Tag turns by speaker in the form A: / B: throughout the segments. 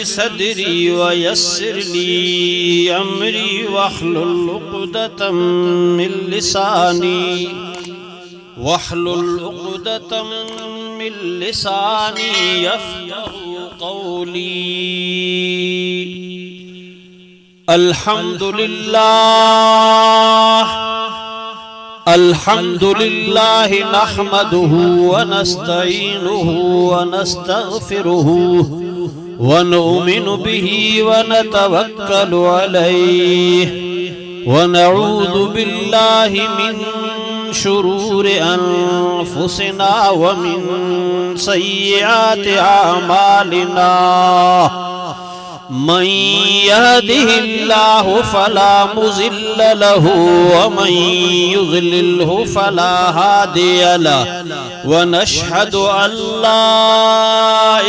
A: सदरी वयस्सिर ली अमरी वहलुल उक़दतम मिन लिसानी यफ़क़हू क़ौली। अल्हम्दुलिल्लाह नहमदुहु व नस्तईनुहु व नस्तगफिरुहु व नुमिनु बिही व नतवक्कलु अलैहि व नऊज़ु बिल्लाहि मिन शुरूरि अनफुसिना व मिन सय्यिआति अमालिना। मन यहदिहिल्लाहु फला मुज़िल्ल लहु व मन युज़लिल्हु फला हादिय लहु व नशहदु अल्ला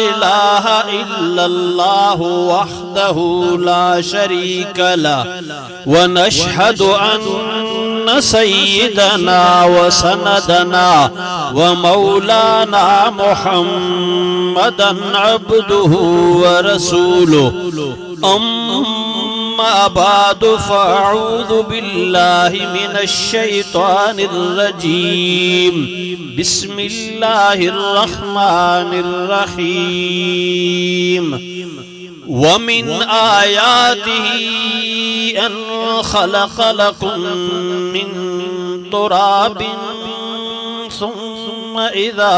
A: इलाहा इल्लल्लाहु वहदहु ला शरीक लहु व नशहदु अन्न सय्यिदना व सनदना व मौलाना मुहम्मदन अब्दुहु व रसूलुहु। अम्मा बादु फ़अऊज़ु बिल्लाहि मिनश शैतानिर रजीम। बिस्मिल्लाहिर रहमानिर रहीम। वमिन आयातिही अन खलक़ लकुम मिन तुराबिन सुम्मा इज़ा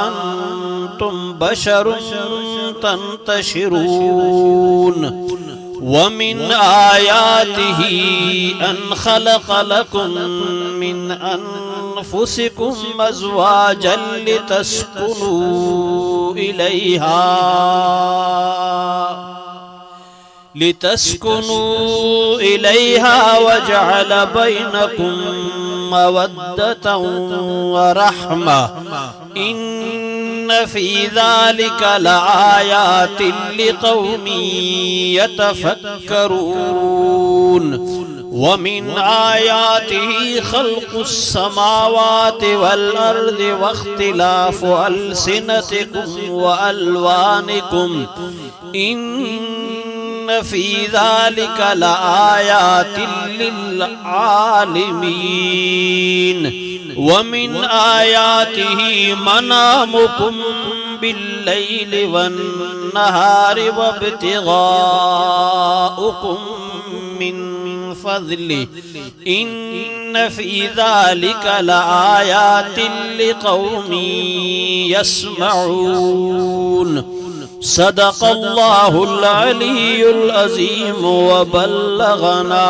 A: अंतुम बशरुन तंतशिरून। वमिन आयातिही अन खलक़ लकुम मिन अनफुसिकुम अज़वाजन लितस्कुनू इलैहा वजअल बैनकुम मवद्दतन व रहमा। इन्न फी ज़ालिका लआयातिन लिक़ौमिन यतफ़क्करून। वमिन आयातिही खल्क़ुस समावाति वल अर्दि वख्तिलाफ़ु अलसिनतिकुम व अलवानिकुम। इन्न फी ज़ालिका लआयातिन लिल आलिमीन। वमिन आयातिही मनामुकुम बिल्लैलि वन्नहारि वब्तिगाउकुम मिन फ़ज़लिहि। इन्न फी ज़ालिका लआयातिन लिक़ौमिन यस्मऊन। सदक़ल्लाहुल अलीयुल अज़ीम व बल्लगना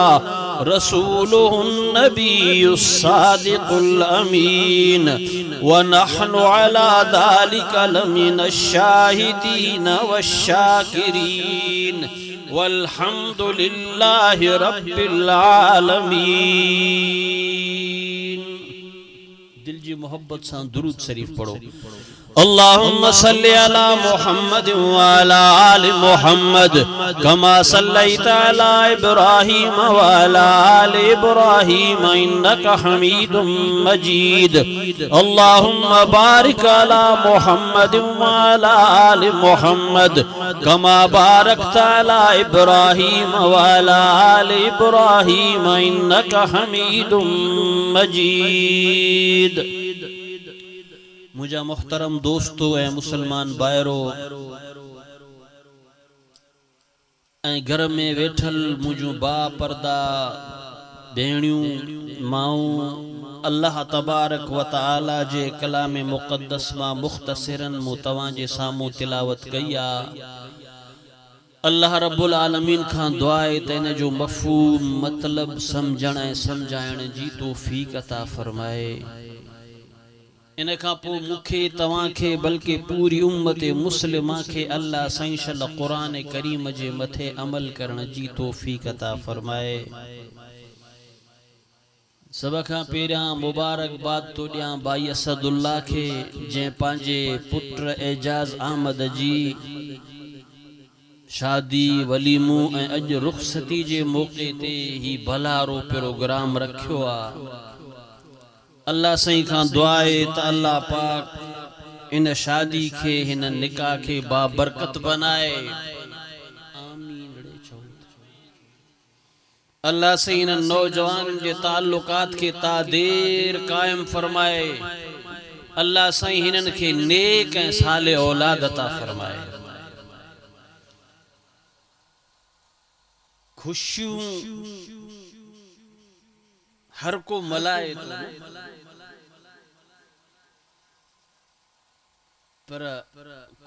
A: रसूलुहुन नबियुस सादिक़ुल अमीन व नहनु अला ज़ालिका लमिनश शाहिदीन वश्शाकिरीन वल्हम्दुलिल्लाहि रब्बिल आलमीन। दिल जी मोहब्बत से दुरूद शरीफ पढ़ो। अल्लाहुम्मा सल्लि अला मुहम्मद व अला आलि मुहम्मद कमा सल्लैता अला इब्राहीम व अला आलि इब्राहीम इन्नका हमीदुम मजीद। अल्लाहुम्मा बारिक अला मुहम्मद व अला आलि मुहम्मद कमा बारकता अला इब्राहीम व अला आलि इब्राहीम इन्नका हमीदुम मजीद। मुझा मुहतरम दोस्तों ए मुसलमान बायरो घर में वेठल मुझो बा पर्दा भेणियों माऊं अल्लाह तबारक व तआला जे कलाम मुक़द्दस मां मुख्तसरन मुतवां जे सामू तिलावत कया। अल्लाह रब्बुल आलमीन खां दुआ है त इन जो मफ़हूम मतलब समझण ऐं समझाइण जी तौफ़ीक़ अता फरमाए। इन खां पोइ मूंखे तव्हांखे बल्कि पूरी उम्मत मुस्लिमा खे अल्लाह सईशल क़ुरान करीम जे मथे अमल करण जी तौफ़ीक़ अता फरमाए। सब खां पहिरियां मुबारकबाद तो ॾियां भाई असदुल्ला खे जंहिं पंहिंजे पुट एजाज़ अहमद जी शादी वलीमो ऐं अॼु रुख़सती जे मौक़े ते ही भलारो प्रोग्राम रखियो आहे। अल्लाह सही खां दुआ है त अल्लाह पाक इन शादी के इन निकाह के बाबरकत बनाए। अल्लाह से इन नौजवान के ताल्लुकात के तादेर कायम फरमाए। अल्लाह से हिनन के नेक ऐं साले औलाद अता फरमाए। खुशियों हर को मलाए तो पर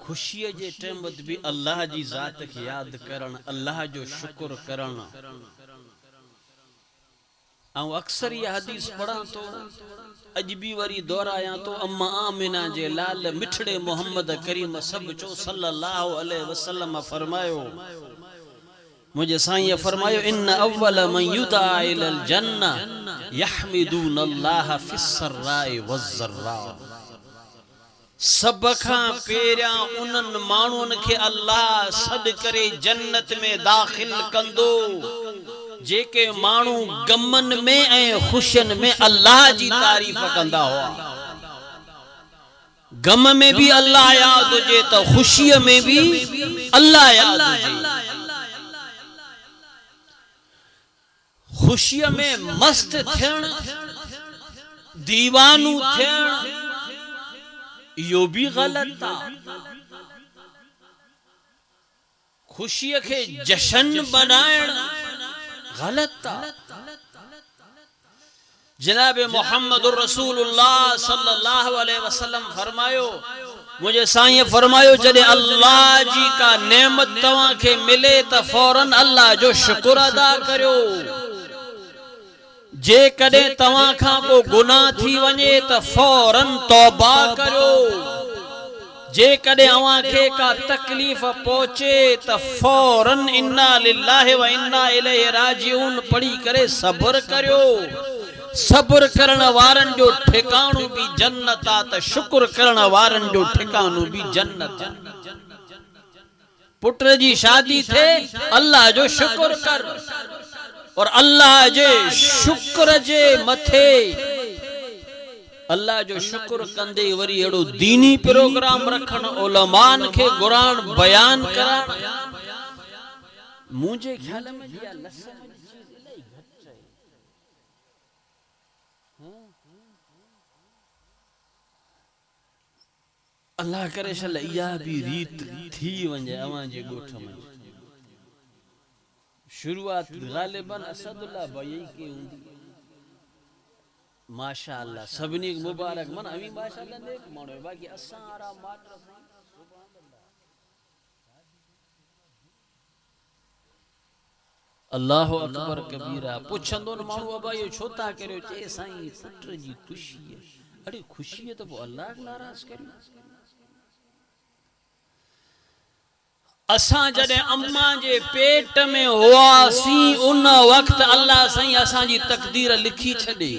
A: खुशी जे टाइम भी अल्लाह जी जात के याद करण, अल्लाह जो शुक्र करण। अक्सर ये हदीस पढ़ा तो अज भी वरी दोहराया तो अम्मा आमिना जे लाल मिठड़े मोहम्मद करीम सब चो सल्लल्लाहु अलैहि वसल्लम फरमायो, मुझे साईं फरमायो, इन अव्वल मन युदा इलल जन्ना यहमिदून अल्लाह फिस्सर्राए वज़्ज़र्रा। सब खां पेरियां उन्हनि माण्हुनि खे अल्लाह सॾ करे जन्नत में दाखिल कंदो जेके माण्हू गमन में ऐं खुशियन में अल्लाह जी तारीफ़ कंदा हुआ। गम में भी अल्लाह याद हुजे तो खुशीअ में भी अल्लाह याद हुजे। खुशियं में मस्त थियण, दीवानू थियण, यो भी गलत था। खुशियं के जश्न बनाएण गलत था। जनाब मोहम्मदुर रसूलुल्लाह सल्लल्लाहु अलैहि वसल्लम फरमायो, मुझे साईं फरमायो, जदे अल्लाह जी का नेमत तवा के मिले तो फौरन अल्लाह जो शुक्र अदा करो। जे कदे तवा खां को गुनाह थी वने तो फौरन तौबा करो। जे कदे अवा के का तकलीफ पहुंचे तो फौरन इन्ना लिल्लाहि व इन्ना इलैहि राजिऊन पढ़ी करे सब्र करो। सब्र करण वारन जो ठिकाणो भी जन्नत आ, तो शुक्र करण वारन जो ठिकाणो भी जन्नत। पुत्र जी शादी थे, अल्लाह जो शुक्र कर, और अल्लाह जे शुक्र जे मथे अल्लाह जो शुक्र कंदे वरी एड़ो दीनी प्रोग्राम रखण, उलमान के कुरान बयान करण। मुझे ख्याल में दिया लसन अल्लाह करे शल इया भी रीत थी वने अवां जे गोठ में। शुरुआत गालिबन असदुल्लाह भाई के हुंदी। माशाअल्लाह सबनी मुबारक मन अमी माशाअल्लाह नेक मानो बाकी असारा मात्र सुभान अल्लाह अल्लाह अकबर कबीरा। पुछंदो न मानो अबा यो छोता करियो चे साईं पुत्र जी खुशी। अरे खुशी है तो वो अल्लाह नाराज करियो। असा जदे अम्मा जे पेट में हुआसी उन वक्त अल्लाह साईं असा जी तकदीर लिखी छड़े।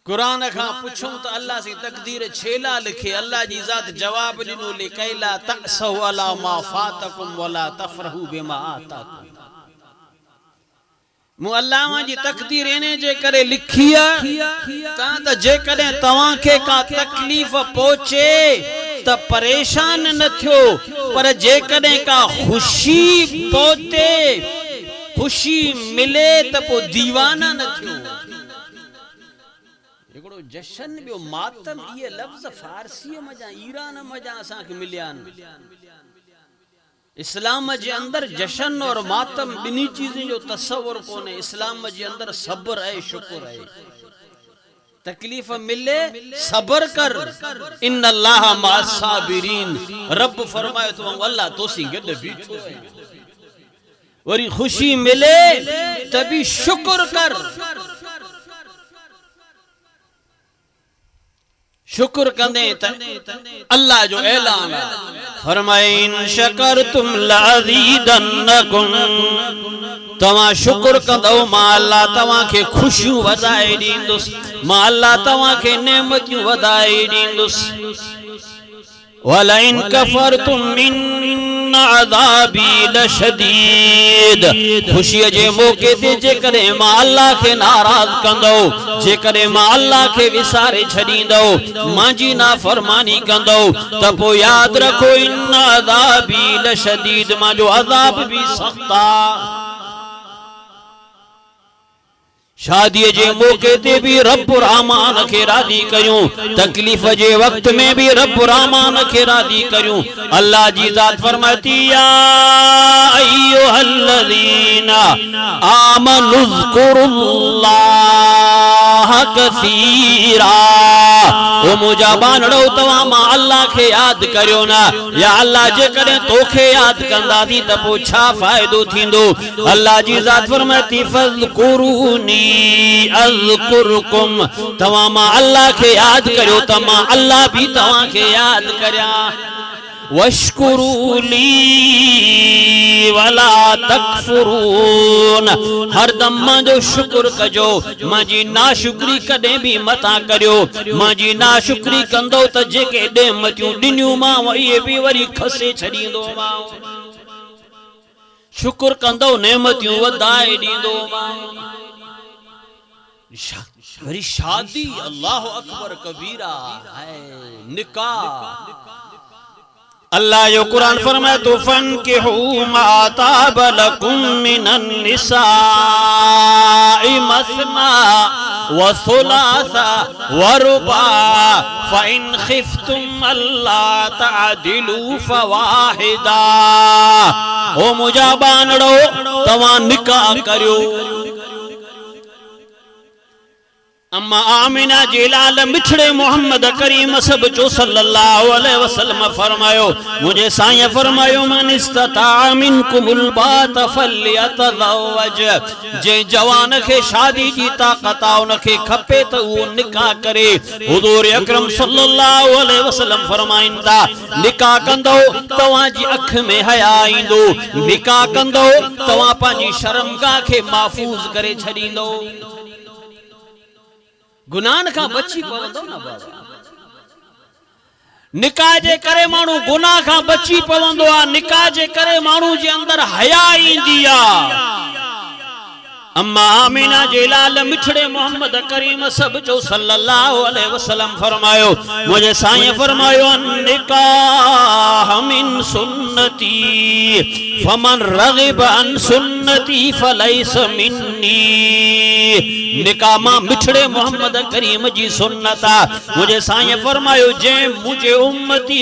A: कुरान खां पुछूं तो अल्लाह सी तकदीर छेला लिखे। अल्लाह जी जात जवाब दिनो लिकैला तअसौ अला मा फातकुम वला तफरहु बिमा आताकुम। मु अल्लाह जी तकदीर इने जे करे लिखी ता त जे कदे तवा के का तकलीफ पहुंचे त परेशान न थियो, पर जे कदे का खुशी पहुंचे, खुशी मिले त पो दीवाना न थियो। एकड़ो जश्न बियो मातम ये लफ्ज फारसी मजा ईरान मजा असा के मिलियान। इस्लाम जे अंदर जश्न और मातम बिनी चीजें जो तस्वर कोने। इस्लाम जे अंदर सब्र है, शुक्र है। तकलीफ मिले सब्र कर, इन्न अल्लाह मअस साबिरीन। रब फरमाए तो अल्लाह तो सी गड बीठो है। वरी खुशी मिले तभी शुक्र कर। शुक्र कंदे अल्लाह जो ऐलान फरमाए, इन शकरतुम लअज़ीदन्नकुम। तवा शुक्र कंदो मां अल्लाह तवा के खुशियों वधाए दींदुस, मां अल्लाह तवा के नेमतियों वधाए दींदुस। वलइन कफरतुम इन्न अज़ाबी लशदीद। खुशी जे मौके ते जे करे मां अल्लाह के नाराज कंदो, जे करे मां अल्लाह के विसारे छडींदो, मां जी नाफरमानी कंदो, त पो याद रखो इन्न अज़ाबी लशदीद, मां जो अज़ाब भी सख्त आ। शादी जे मौके ते भी रब रहमान के राजी कयूं, तकलीफ जे वक्त में भी रब रहमान के राजी कयूं। अल्लाह जी जात फरमाती या अय्युहल्लज़ीना आमनुज़्कुरुल्लाह कसीरा। ओ मुजा बानड़ो तवा मा अल्लाह के याद करियो ना, या अल्लाह जे करे तोखे याद कंदासी त पो छा फायदो थींदो। अल्लाह जी जात फरमाती फज़कुरूनी अज़कुरकुम, तवा मा अल्लाह के याद करियो त मां अल्लाह भी तवा के याद करया। वश्कुरूली वला तकफुरून, हर दम मांजो शुक्र कजो, मांजी नाशुक्री कदे भी मता करियो। मांजी नाशुक्री कंदो त जेके नेमतियूं दिनियूं मां ये भी वरी खसे छडींदो मां। शुक्र कंदो नेमतियूं वधाए दींदो मां। वरी शादी अल्लाह अकबर कबीरा है, निकाह। अल्लाह जो कुरान फरमाए तो फनकिहू मा ताब लकुम मिनन निसाई मसना व सुलासा व रुबा फ़इन खिफ्तुम अल्ला तअदिलू फवाहिदा। ओ मुजा बानड़ो तवा निकाह करियो। अम्मा आमिना जे लाल मिठड़े मोहम्मद करीम सब जो सल्लल्लाहु अलैहि वसल्लम फरमायो, मुझे साईं फरमायो मन इस्तता मिनकुमुल बात फल्यतज़व्वज। जे जवान के शादी जी ताकत उनके खपे तो वो निकाह करे। हुजूर अकरम सल्लल्लाहु अलैहि वसल्लम फरमाइंदा निकाह कंदो तवां जी अख में हया ईंदो, निकाह कंदो तवां पंहिंजी शर्मगाह के महफूज करे छडींदो। गुनाहन का बची पवंदो ना बाबा। निकाह जे करे मानू गुनाह का बची पवंदो आ, निकाह जे करे मानू जे अंदर हया ईंदी आ। अम्मा आमिना जे लाल मिठड़े मोहम्मद करीम सब जो सल्लल्लाहु अलैहि वसल्लम फरमायो, मुझे साईं फरमायो निकाह मिन सुन्नती फमन रग़िब अन सुन्नती फलैस मिन्नी। निकाह मां मिठड़े मोहम्मद करीम जी सुन्नता। मुझे साईं फरमायो जे मुझे उम्मती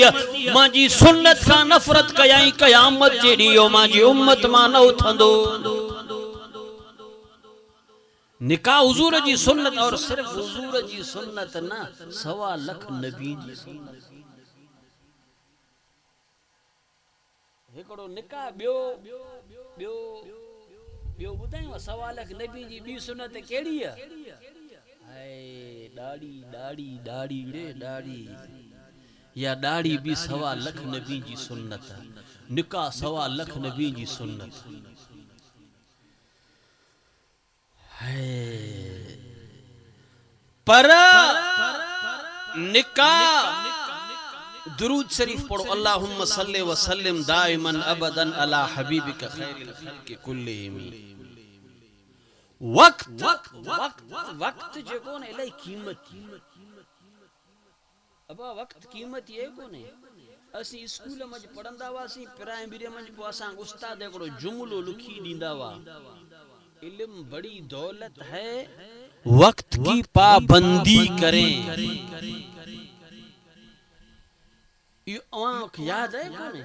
A: मां जी सुन्नत का नफरत कयाई कयामत जे ॾींहुं मां जी उम्मत मां न उथंदो। निकाह हुजूर जी सुन्नत, और सिर्फ हुजूर जी सुन्नत ना, 1.25 लाख नबी जी सुन्नत। हिकड़ो निकाह ॿियो ॿुधायूं 1.25 लाख नबी जी ॿी सुन्नत कहिड़ी आहे? हाय दाढ़ी दाढ़ी दाढ़ी रे दाढ़ी, या दाढ़ी भी 1.25 लाख नबी जी सुन्नत। निकाह 1.25 लाख नबी जी सुन्नत। पर निकाह दुरूद शरीफ पढ़ो, अल्लाहुम्मा सल्लि व सल्लिम दाइमन अबदन अला हबीबिका खैरिल खल्क़ि कुल्लिहिम। वक्त जेको ने इलाही कीमती। अब वक्त कीमती है कोने। असी स्कूल में पढ़ंदा वासी, प्राइमरी में पो असा उस्ताद एकड़ो जुमलो लिखी दींदा वा, इल्म बड़ी दौलत है, वक्त की पाबंदी करें। याद है कौन?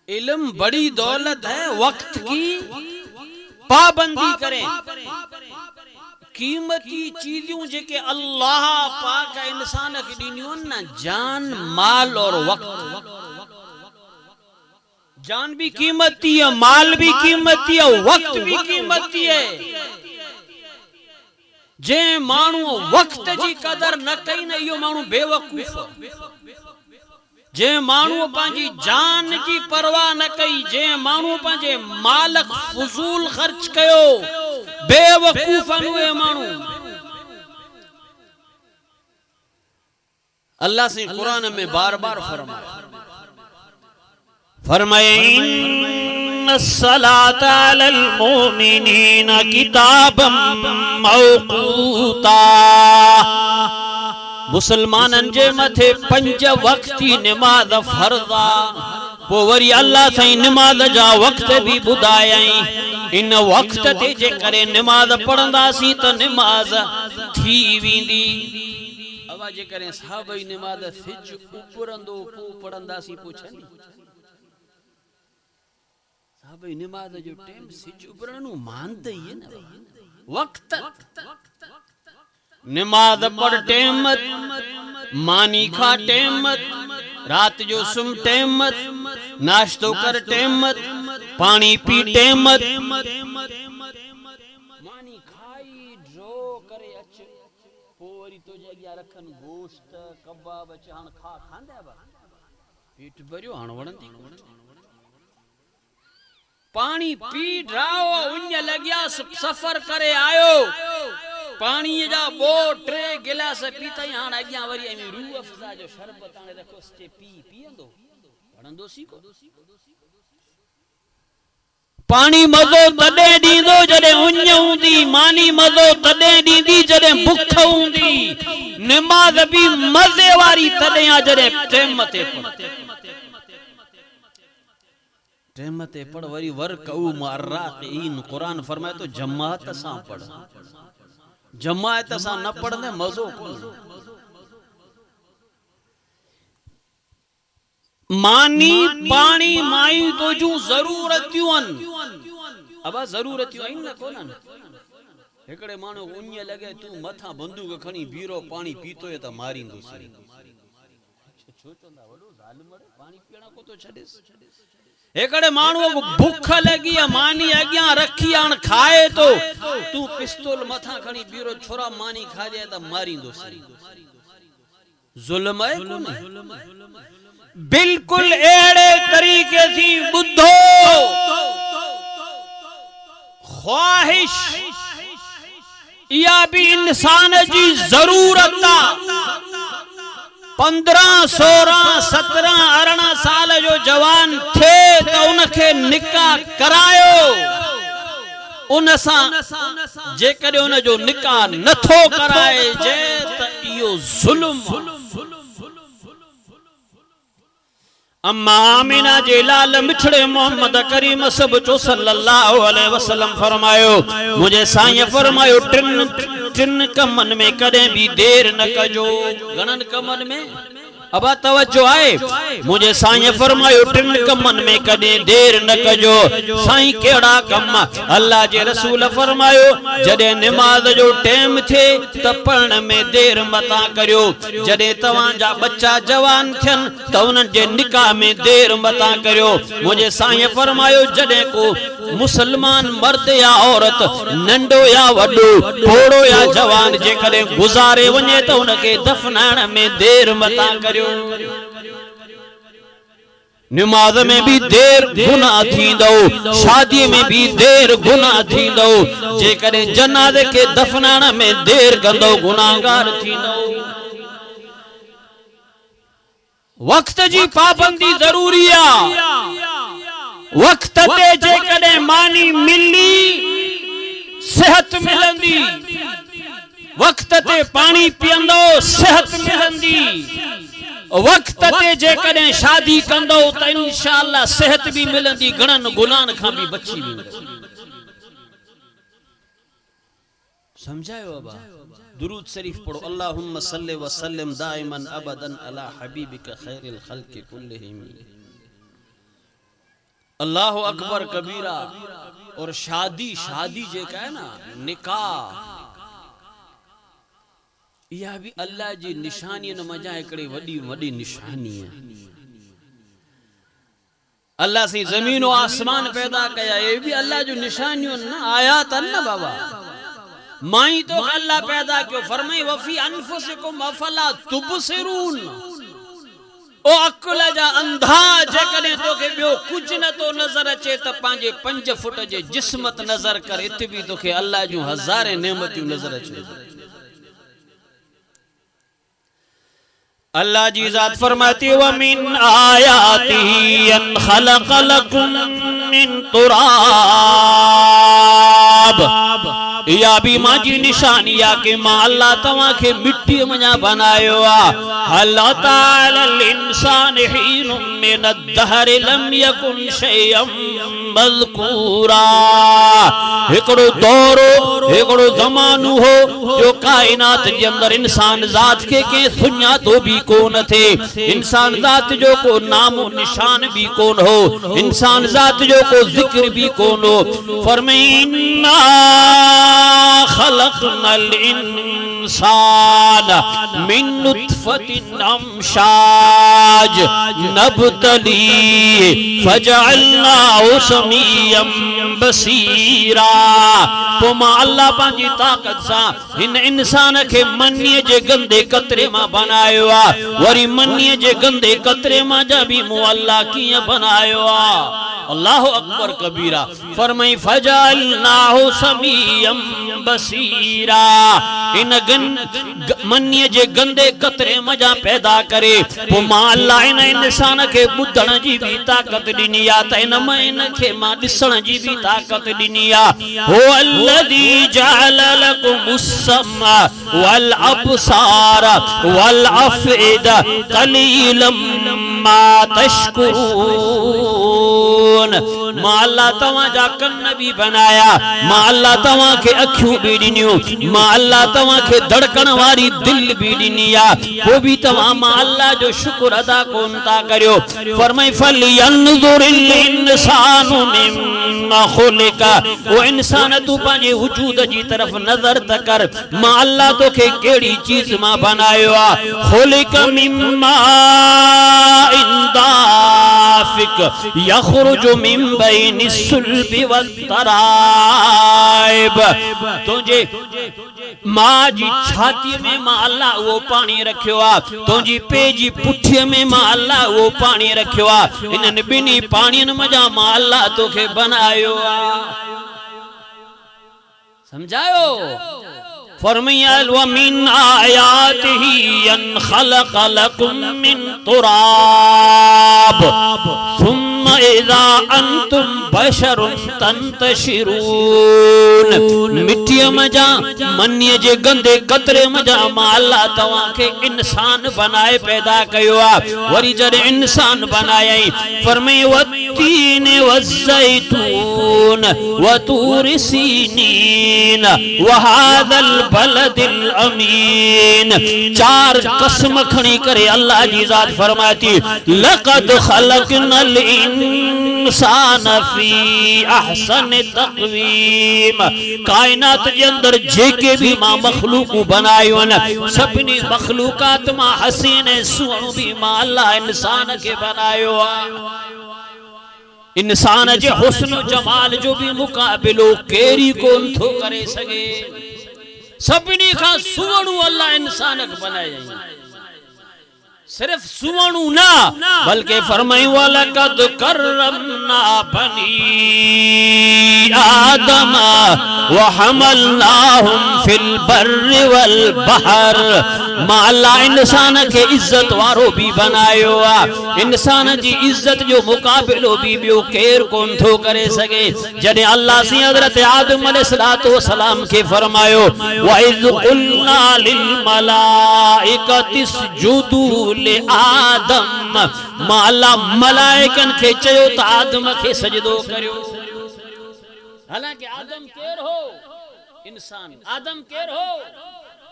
A: इल्म बड़ी दौलत है, वक्त की पाबंदी करें। कीमती चीजों जेके अल्लाह पाक इंसान के ॾिनियूं ना, जान माल और वक्त। जान भी कीमती है, माल भी कीमती है, वक्त भी कीमती है। जे मानू वक्त की कदर न कई न, यो मानू बेवकूफ। जे मानू पांजी जान की परवाह न कई, जे मानू पांजे माल फजूल खर्च कयो, बेवकूफ अनुए मानू। अल्लाह से कुरान में बार बार फरमाए इन्नस्सलात अलल मोमिनीना किताबम मौक़ूता। मुसलमानन जे मथे 5 वक्ती नमाज फर्ज़ आ। पो वरी अल्लाह साईं नमाज जा वक्त भी बुधायई। इन वक्त ते जे करे नमाज पढ़ंदासी त नमाज थी वेंदी। अब जे करे साहबई नमाज सिज उपरंदो पो पढ़ंदासी पुछंदी साहबई नमाज जो टाइम सिज उपरणु मानदई है न वक्त नमाज पढ़ टाइम मानी खा टाइम रात जो सुम टाइम नाश्तो कर टाइम पानी पी टाइम मानी खाई ड्रो करे अच पोरी तो जगिया रखन गोश्त कबाब चाण खा खांदा बा पेट भरियो हाण वणंदी पानी पी ड्राओ उन्य लगिया सफर करे आयो पानी जा बो ट्रे गिलास पीता हाण अगिया वरी एमी रूह अफ़ज़ा जो शरबत हाणे रखो स्टे पींदो वणंदो सी को पानी मज़ो तडे दींदो जडे उन्य हुंदी मानी मज़ो तडे दींदी जडे भुख हुंदी नमाज भी मज़े वारी तडे आ जडे टाइम ते पढ़ वरी वरकऊ मर्राक़ीन कुरान फरमाए तो जमात सां पढ़ जमात सां न पढ़ने मज़ो कोन मानी पानी माई तो जू जरूरतियूं अब जरूरतियूं आइन न कोनन एकड़े मानो उन्य लगे तू मथा बंदूक खणी बीरो पानी पीतो है त मारींदो सी छो चंदा वडो जालिम पानी पीना को तो छडेस एकड़े मानो भूख लगी मानी अगिया रखी आन खाए तो तू पिस्तौल मथा खणी बीरो छोरा मानी खा जाए त मारींदो सी जुल्म है कोन बिल्कुल एड़े तरीके सी बुद्धो ख्वाहिश या भी इंसान जी जरूरत 15, 16, 17, 18 साल जो जवान थे तो उनके निकाह करायो उन सां जे करे उन जो निकाह नथो कराए जे त इयो जुल्म अम्मा आमिना जे लाल मिठड़े मोहम्मद करीम सब जो सल्लल्लाहु अलैहि वसल्लम फरमायो मुझे साईं फरमायो टिन कमन में कदे भी देर न कजो गणन कमन में अब तवज्जो आए मुझे साईं फरमायो टिन कमन में कदे देर न कजो साईं केड़ा कम अल्लाह जे रसूल फरमायो जदे नमाज जो टाइम थे त पढ़न में देर मता करियो जदे तवां जा बच्चा जवान थन त उनन जे निकाह में देर मता करियो मुझे साईं फरमायो जदे को मुसलमान मर्द या औरत नंडो या वडो थोड़ो या जवान जे करे गुजारे वने त उनके दफनाण में देर मता करियो नमाज में भी देर गुनाह थींदो शादी में भी देर गुनाह थींदो जे करे जनाज़े के दफनाण में देर कंदो गुनाहगार थींदो वक्त जी पाबंदी जरूरी आ वक्त ते जे करे मानी मिली सेहत मिलंदी वक्त ते पानी पियंदो सेहत मिलंदी वक्त ते जे करे शादी कंदो त इंशाअल्लाह सेहत भी मिलंदी गणन गुनाहन खां भी बची वेंदो समझायो अबा दुरूद शरीफ पढ़ो अल्लाहुम्मा सल्लि व सल्लिम दाइमन अबदन अला हबीबिका खैरिल खल्क़ि कुल्लिहिम अल्लाहु अकबर कबीरा और शादी जे का है ना निकाह यह भी अल्लाह जी निशानी न मजा एकड़ी वडी वडी निशानी है अल्लाह से जमीन और आसमान पैदा कया ये भी अल्लाह जो निशानियों न आयात न बाबा माई तो अल्लाह पैदा क्यों फरमाई वफी अनफुसिकुम अफला तुबसिरून ओ अकुल जा अंधा जे कने तो के बियो कुछ न तो नजर अचे त पांजे 5 फुट जे जिस्मत नजर कर इत भी तो के अल्लाह जो हजारे नेमतियों नजर अचे अल्लाह जी जात फरमाती व मिन आयातिही अन खलक लकुम मिन तुराब या भी मां जी निशानी या के मां अल्लाह तवा के मिट्टी मजा बनायो आ अल्लाह ताला लिल इंसान हीन मिन अद-दहर लम यकुन शैयम मज़कूरा। हिकड़ो दौरो हिकड़ो ज़मानो हो जो कायनात जे अंदर इंसान ज़ात के सुञा तो भी कोन थे, इंसान ज़ात जो को नामो निशान भी कोन हो, इंसान ज़ात जो को जिक्र भी कोन हो। फरमाइन्ना खलक़नल इंसान मिन नुत्फतिन अमशाज नब्तली फजअलनाहु समीअम बसीरा। तो मां अल्लाह पंहिंजी ताकत सां हिन इंसान खे मनीअ जे गंदे कतरे मां बनायो आ, वरी मनीअ जे गंदे कतरे मां जा भी मूं अल्लाह कीअं बनायो आ। अल्लाहु अकबर कबीरा। फरमाई फजअलनाहु समीअम बसीरा। इन मनीअ जे गंदे कतरे मजा पैदा करे पोइ मां अल्लाह इन इंसान खे ॿुधण जी भी ताकत ॾिनी आ, त इन मां इन खे मां ॾिसण जी भी ताकत ॾिनी आ। हो अल्लज़ी जअल लकुमुस समा वल अबसार वल अफ़इदा क़लीलन मा तशकुरून। मां अल्लाह तव्हां जा कन भी बनाया, मां अल्लाह तव्हां खे अखियूं भी ॾिनियूं, मां अल्लाह तव्हां खे धड़कण वारी दिल भी ॾिनी आ, पोइ भी तव्हां मां अल्लाह जो शुक्र अदा कोन था करियो। फरमाई फलयंजुरिल इंसानु मिम्मा खुलिका। ओ इंसान तू पंहिंजे वजूद जी तरफ नजर त कर, मां अल्लाह तोखे कहिड़ी चीज मां बनायो आ। खुलिका मिम्मा इंदाफिक यखरुजु मिन बैनि सुल्बि वत्तराइब। तुझे मां जी छाती में मां अल्लाह वो पानी रखियो आ, तुझी पे जी पुठीअ में मां अल्लाह वो पानी रखियो आ। इन्हनि ॿिन्ही पाणियुनि मज़ा मां अल्लाह तोखे बनायो आ। सम्झायो? फरमायल व मिन आयातिही अन खलक़ लकुम मिन तुराब सुम्मा इज़ा अंतुम बशरुन तंतशिरून। मिट्टीअ मजा मनीअ जे गंदे कतरे मजा मां अल्लाह तव्हां खे इंसान बनाए पैदा कयो आ। वरी जॾहिं इंसान बनायई फरमाई वत्तीन वज़्ज़ैतून वतूर सीनीन वहादल बलदिल अमीन। चार कसम खणी करे अल्लाह जी ज़ात फरमाती लक़द खलक़नल इंसान फी अहसन तक़वीम। कायनात जे अंदर जेके भी मां मखलूक बनायो न सभिनी मखलूकात मां हसीन सुहिणो भी मां अल्लाह इंसान के बनायो आ। इंसान जे हुस्न जमाल जो भी मुकाबिलो केरी कोन थो करे सके। सभिनी खां सुहिणो अल्लाह इंसान खे बनायो। सिर्फ सुवणु ना बल्कि फरमाई वलकद करमना बनी आदम व हमलनाहुम फिल बर्रि वल बहर। मां अल्लाह इंसान के इज्जत वारो भी बनायो आ। इंसान जी इज्जत जो मुकाबिलो भी बियो केर कोन थो करे सके। जॾहिं अल्लाह सी हज़रत आदम अलैहिस्सलातु वस्सलाम के फरमायो व इज़ क़ुलना लिल मलाइकति इसजुदू ले आदम। मां अल्लाह मलाइकन के चयो त आदम के सजदो करियो। हालांकि आदम केर हो? इंसान। आदम केर हो?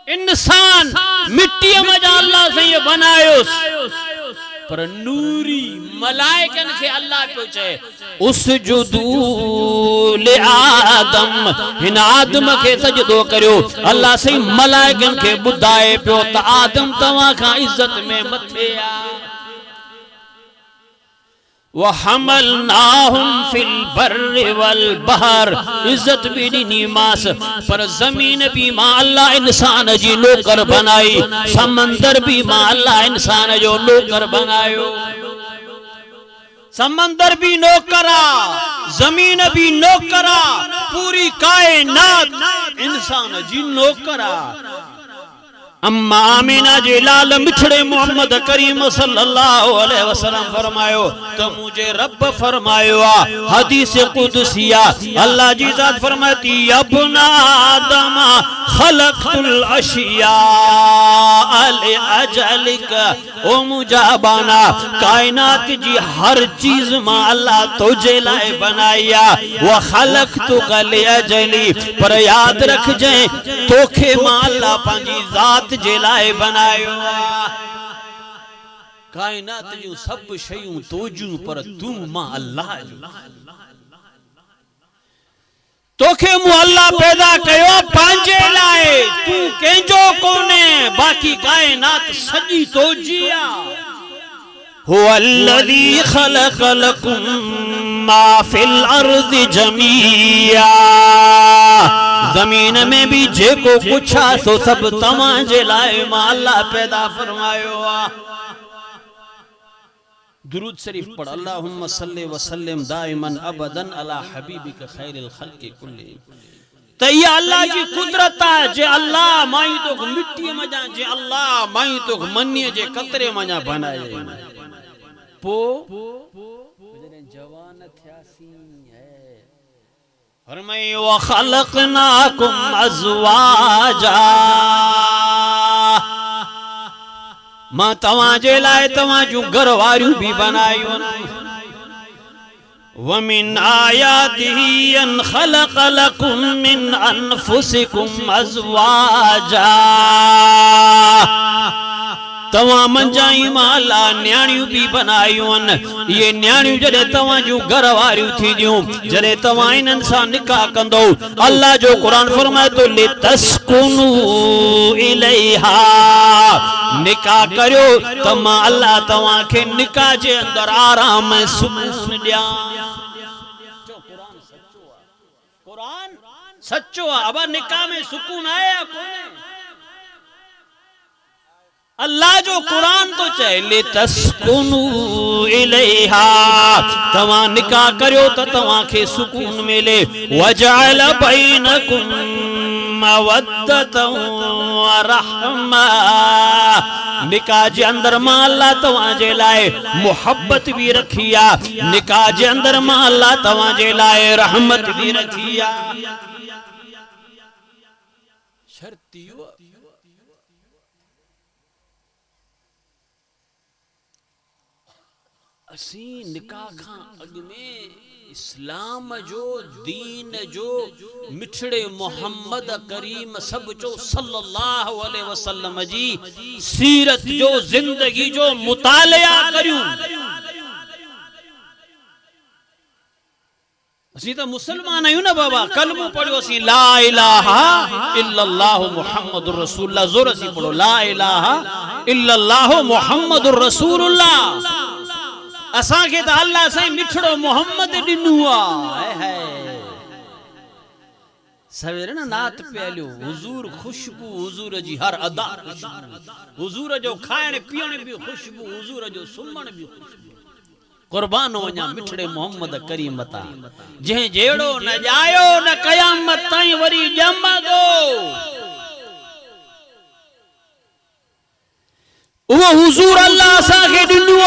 A: इंसान। मिट्टी में अल्लाह से ये बनायो पर नूरी मलाइकन के अल्लाह को चाहे उसजुदू ले आदम। हिन आदम के सजदो करियो। अल्लाह से मलाइकन के बुधाए पियो त आदम तव्हां खां इज्जत में मथे आ। वहमलनाहुम फिल बर्रि वल बहर। इज्जत भी ॾिनी मास पर ज़मीन भी मां अल्लाह इंसान जी नौकर बनाई। समंदर भी मां अल्लाह इंसान जो नौकर बनायो। समंदर भी नौकरा, जमीन भी नौकरा, पूरी कायनात इंसान जी नौकरा। अम्मा आमीना जे लाल मिठड़े मोहम्मद करीम सल्लल्लाहु अलैहि वसल्लम फरमायो तो मुझे रब फरमायो आ हदीस कुदसिया। अल्लाह जी ज़ात फरमाती अब्ना आदम खलक़तुल अशिया ले अजलिक ओ मुजाबाना कायनात जी हर चीज मां अल्लाह तुझे लाए बनाया व खलक़तुक लिअजली पर याद रख जे तोखे मां अल्लाह पंहिंजी ज़ात जे लाए बनायो कायनात जूं सब शयूं तुझूं पर तू मां अल्लाह जो तोखे मु अल्लाह पैदा कयो पंहिंजे लाए तू कंहिंजो कोने बाकी कायनात सॼी तुझी आहे हुवल्लज़ी ख़लक़ लकुम मा फिल अर्ज़ि जमीआ ज़मीन में भी जेको कुछ आहे सो सब तव्हां जे लाए मां अल्लाह पैदा फरमायो आहे दुरूद शरीफ पढ़ अल्लाहुम्मा सल्लि व सल्लिम दाइमन अबदन अला हबीबिक खैरिल खल्क़ि कुल्ली त ये अल्लाह जी कुदरत है जे अल्लाह माई तो मिट्टी मजा जे अल्लाह माई तो मन्नी जे कतरे मजा बनाए पो जवान थयासी है फरमाए व खलक़नाकुम अज़वाजा मां तवां जे लाए तवां जूं घर वारियूं भी बनायूं वमिन आयातिही अन खलक़ लकुम मिन अनफुसिकुम अज़वाजा तवां मंजाई माला न्याणियूं भी बनायूं ये न्याणियूं जडे तवां जूं घर वारियूं थींदियूं जडे तवां इन्हनि सां निकाह कंदो अल्लाह जो कुरान फरमाए तो लितस्कुनु इलैहा निकाह करियो त मां अल्लाह तवां खे निकाह जे अंदर आराम सुकून ॾियां कुरान सच्चो आहे अब निकाह में सुकून आहे या कोन्हे अल्लाह जो कुरान तो चए लितस्कुनु इलैहा तवां निकाह करियो त तवां खे सुकून मिले वजअल बैनकुम मवद्दतन व रहमा निकाह जे अंदर मां अल्लाह तवां जे लाए मोहब्बत भी रखी आ निकाह जे अंदर मां अल्लाह तवां जे लाए रहमत भी रखी आ शर्तियो असी निकाह खां अॻु में इस्लाम जो दीन जो मिठड़े मोहम्मद करीम सब जो सल्लल्लाहु अलैहि वसल्लम जी सीरत जो जिंदगी जो मुतालिया करियूं असी तो मुसलमान आहियूं न बाबा कलमो पढ़ियो असी ला इलाहा इल्लल्लाहु मुहम्मदुर रसूलुल्लाह जोर असी पढ़ो ला इलाहा इल्लल्लाहु मुहम्मदुर रसूलुल्लाह असा के तो अल्लाह साईं मिठड़ो मोहम्मद दिनु है सवेरे ना नात पहलियो हुजूर खुशबू हुजूर जी हर अदा खुशबू हुजूर जो खाइण पीअण भी खुशबू हुजूर जो सुमण भी खुशबू कुर्बान वञा मिठड़े मोहम्मद करीम ता जंहिं जहिड़ो न जायो न क़यामत ताईं वरी ॼमंदो वो हुजूर अल्लाह असा के दिनु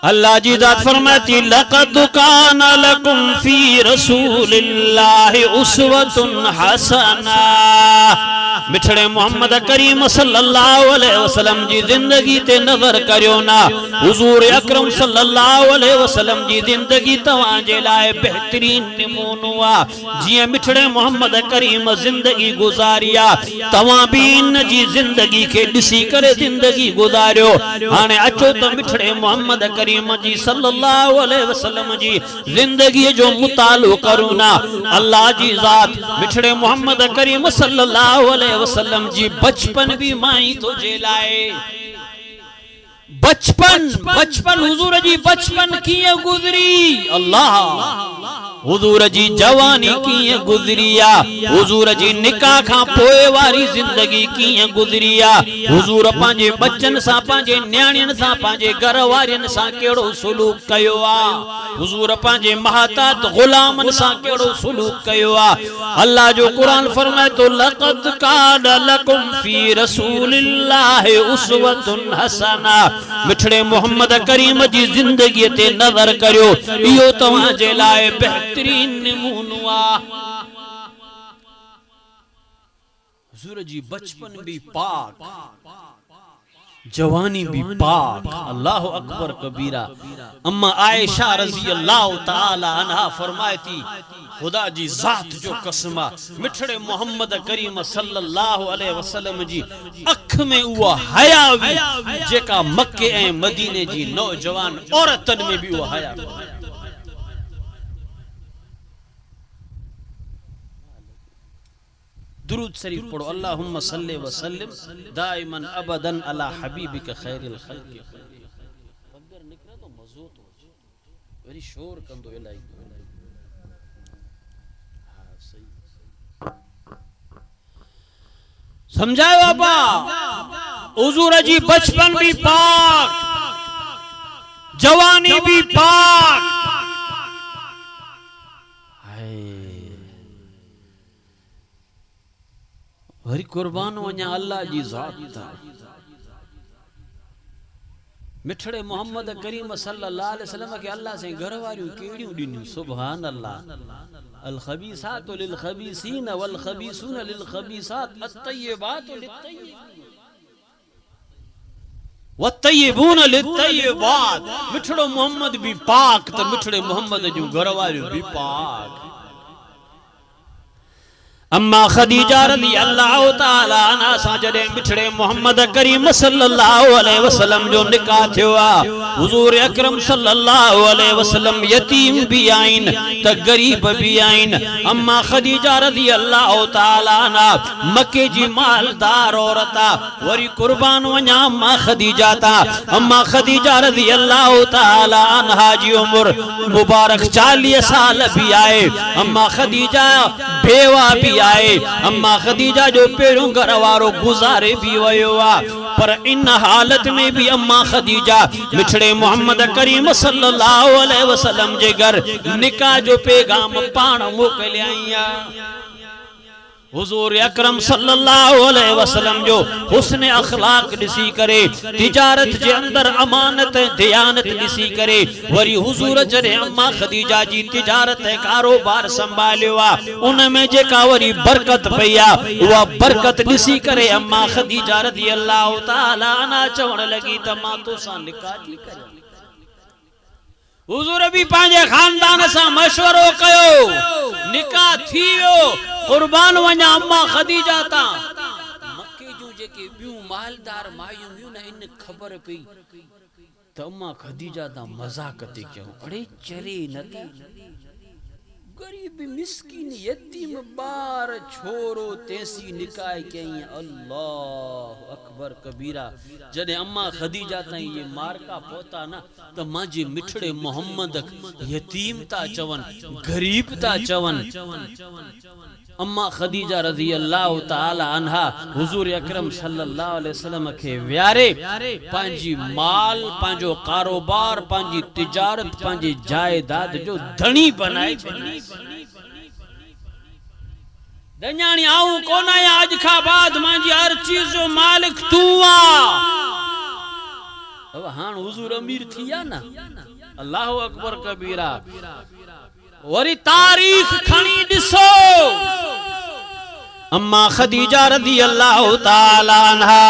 A: अल्लाह जी जात फरमाती लक़द कान लकुम फी रसूलिल्लाहि उस्वतुन हसना मिठड़े मोहम्मद करीम सल्लल्लाहु अलैहि वसल्लम जी जिंदगी ते नजर करियो ना हुजूर अकरम सल्लल्लाहु अलैहि वसल्लम जी जिंदगी तवां जे लाए बेहतरीन नमूनो आ जिए मिठड़े मोहम्मद करीम जिंदगी गुजारिया तवां भी इन जी जिंदगी के दिसी करे जिंदगी गुजारियो हाने अचो तो मिठड़े मोहम्मद करीम जी सल्लल्लाहु अलैहि वसल्लम जी जिंदगी जो मुतालो करूं ना अल्लाह जी जात मिठड़े मोहम्मद करीम सल्लल्लाहु अलैहि वसल्लम जी बचपन भी माई तो जे लाए बचपन बचपन हुजूर जी बचपन किए गुजरी अल्लाह हुजूर जी जवानी किए गुजरिया हुजूर जी निकाह खां पोए वारी जिंदगी किए गुजरिया हुजूर पांजे बच्चन सा पांजे न्याणियन सा पांजे घर वारियन सा केड़ो सुलूक कयो आ हुजूर पांजे महतात गुलामन सा केड़ो सुलूक कयो आ अल्लाह जो कुरान फरमाए तो लक़द कान लकुम फी रसूलिल्लाहि उस्वतुन हसना मिठड़े मोहम्मद करीम जी जिंदगी ते नजर करियो इहो तवां जे लाए बेहतरीन नमूनो आ हुजूर जी बचपन भी पाक, जवानी भी पाक। अल्लाह अकबर कबीरा। अम्मा आयशा रजी अल्लाह ताला अन्हा फरमाती, खुदा जी जात जो कसमा, मिठड़े मोहम्मद करीम सल्लल्लाहु अलैहि वसल्लम जी अख में उहा हया हुई जेका मक्के ऐं मदीने जी नौजवान औरतन में भी उहा हया। दुरूद शरीफ पढ़ो। अल्लाहुम्मा सल्ली व सल्लिम दाइमन अबदन अला हबीबिक खैरिल खल्क़ि। अगर निकरे तो मज़ो तो वरी शोर कंदो इलाही। हां सही समझायो बाबा। हुजूर जी बचपन भी पाक, जवानी भी पाक। वरी कुर्बान वञा अल्लाह जी ज़ात था। मिठड़े मोहम्मद करीम सल्लल्लाहु अलैहि वसल्लम के अल्लाह से घर वारियूं केड़ियूं ॾिनियूं। सुभान अल्लाह। अल खबीसातु लिल खबीसीन वल खबीसून लिल खबीसात अत्तय्यिबातु लित्तय्यिबीन वत्तय्यिबून लित्तय्यिबात। मिठड़ो मोहम्मद भी पाक त मिठड़े मोहम्मद जूं घर वारियूं भी पाक। अम्मा खदीजा रज़ी अल्लाह ताला अन्हा सां जॾहिं मिठड़े मोहम्मद करीम सल्लल्लाहु अलैहि वसल्लम जो निकाह थियो आहे, हुजूर अकरम सल्लल्लाहु अलैहि वसल्लम यतीम भी आइन त गरीब भी आइन। अम्मा खदीजा रज़ी अल्लाह ताला अन्हा मक्के जी मालदार औरत आ। वरी कुर्बान वञा अम्मा खदीजा ता। अम्मा खदीजा रज़ी अल्लाह ताला अन्हा जी उम्र मुबारक 40 साल भी आए। अम्मा खदीजा बेवा भी आए। अम्मा खदीजा जो पेरों घर वारो गुजारे भी वयो आ। पर इन हालत में भी अम्मा खदीजा मिठड़े मोहम्मद करीम सल्लल्लाहु अलैहि वसल्लम जे घर निकाह जो पैगाम पाण मोकलिया। हुजूर अकरम सल्लल्लाहु अलैहि वसल्लम जो हुस्न अखलाक दिसी करे, तिजारत जे अंदर अमानत दयानत दिसी करे। वरी हुजूर जरे अम्मा खदीजा जी तिजारत कारोबार संभालियो आ, उन में जेका वरी बरकत पईया उहा बरकत दिसी करे अम्मा खदीजा रज़ी अल्लाह ताला अन्हा चवण लगी त मां तोसां निकाह थी करियां। हुजूर भी पांजे खानदान सां मशवरो कयो, निकाह थी वियो। कुर्बान वञा अम्मा खदीजा ता। मक्के जूं जेके ॿियूं मालदार मायूं हुयूं न, इन ख़बर पई त अम्मा खदीजा ता मज़ाक थी कयूं। अड़े चरे न त गरीब मिस्किन यतीम बार छोरो तेसी निकाह कई। अल्लाह अकबर कबीरा। जॾहिं अम्मा खदीजा ताईं ये मारका पहुता न त मांजे मिठड़े मोहम्मद यतीम ता चवन, गरीब ता चवन। अम्मा खदीजा रज़ी अल्लाह ताला अन्हा हुजूर अकरम सल्लल्लाहु अलैहि वसल्लम के व्यारे पंहिंजी माल, पंहिंजो कारोबार, पंहिंजी तिजारत, पंहिंजी जायदाद जो धनी बनाए छॾी। दन्याणी आऊं कोन आहियां अज खां बाद, मुंहिंजी हर चीज जो मालिक तू आ। अब हाण हुजूर अमीर थिया न। अल्लाह अकबर कबीरा। वरी तारीख खणी ॾिसो। अम्मा खदीजा रज़ी अल्लाह ताला अन्हा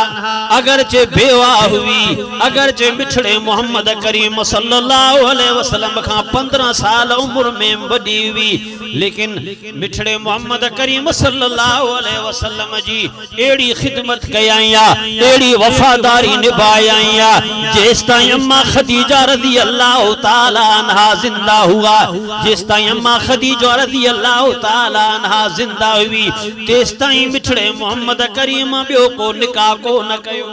A: अगरचे बेवा हुई, अगरचे मिठड़े मोहम्मद करीम सल्लल्लाहु अलैहि वसल्लम खां 15 साल उम्र में वडी हुई, लेकिन मिठड़े मोहम्मद करीम सल्लल्लाहु अलैहि वसल्लम जी एड़ी खिदमत कयाया, एड़ी वफादारी निभायाया जेस ताईं अम्मा खदीजा रज़ी अल्लाह ताला अन्हा जिंदा हुआ। जेस ताईं अम्मा खदीजा रज़ी अल्लाह ताला अन्हा जिंदा हुई तेस ताईं मिठड़े मोहम्मद करीम बियो को निकाह को न कयो।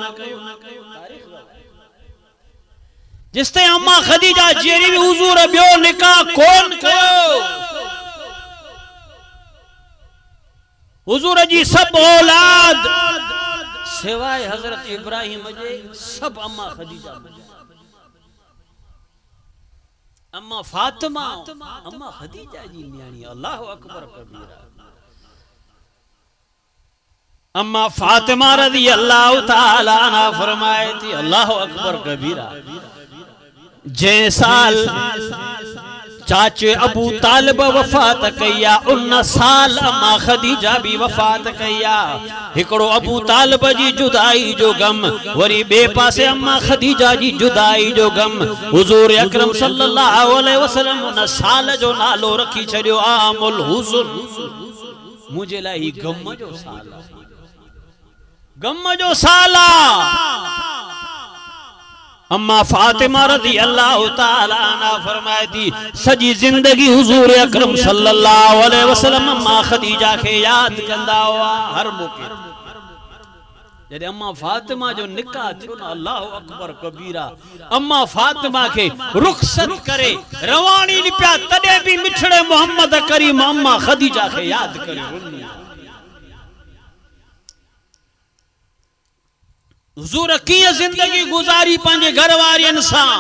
A: जिस ताईं अम्मा खदीजा जेरी भी हुजूर बियो निकाह कोन कयो। हुजूर जी सब औलाद सिवाय हजरत इब्राहिम जे सब अम्मा खदीजा। अम्मा फातिमा अम्मा खदीजा जी न्याणी। अल्लाह अकबर कबीरा। अम्मा फातिमा रज़ी अल्लाह ताला अन्हा फरमाए थी, अल्लाह अकबर कबीरा, जै साल चाचे अबू तालिब वफ़ात कया, उन साल अम्मा खदीजा भी वफ़ात कया। हिकड़ो अबू तालिब जी जुदाई जो गम, वरी बे पासे अम्मा खदीजा जी जुदाई जो गम। हुजूर अकरम सल्लल्लाहु अलैहि वसल्लम उन साल जो नालो रखी छड़ियो आमुल हुज़्न। मुझे लाई गम जो साल, गम जो साला। अम्मा फातिमा रज़ी अल्लाह ताला अन्हा फरमाती सजी जिंदगी हुजूर अकरम सल्लल्लाहु अलैहि वसल्लम अम्मा खदीजा के याद कंदा हुआ हर मौके। जॾहिं अम्मा फातिमा जो निकाह थियो न, अल्लाहु अकबर कबीरा, अम्मा फातिमा के रुखसत करे रवानी पिया, तॾहिं भी मिठड़े मोहम्मद करीम अम्मा खदीजा के याद करे। हुजूर कीअं जिंदगी गुजारी पंहिंजे घर वारियनि सां।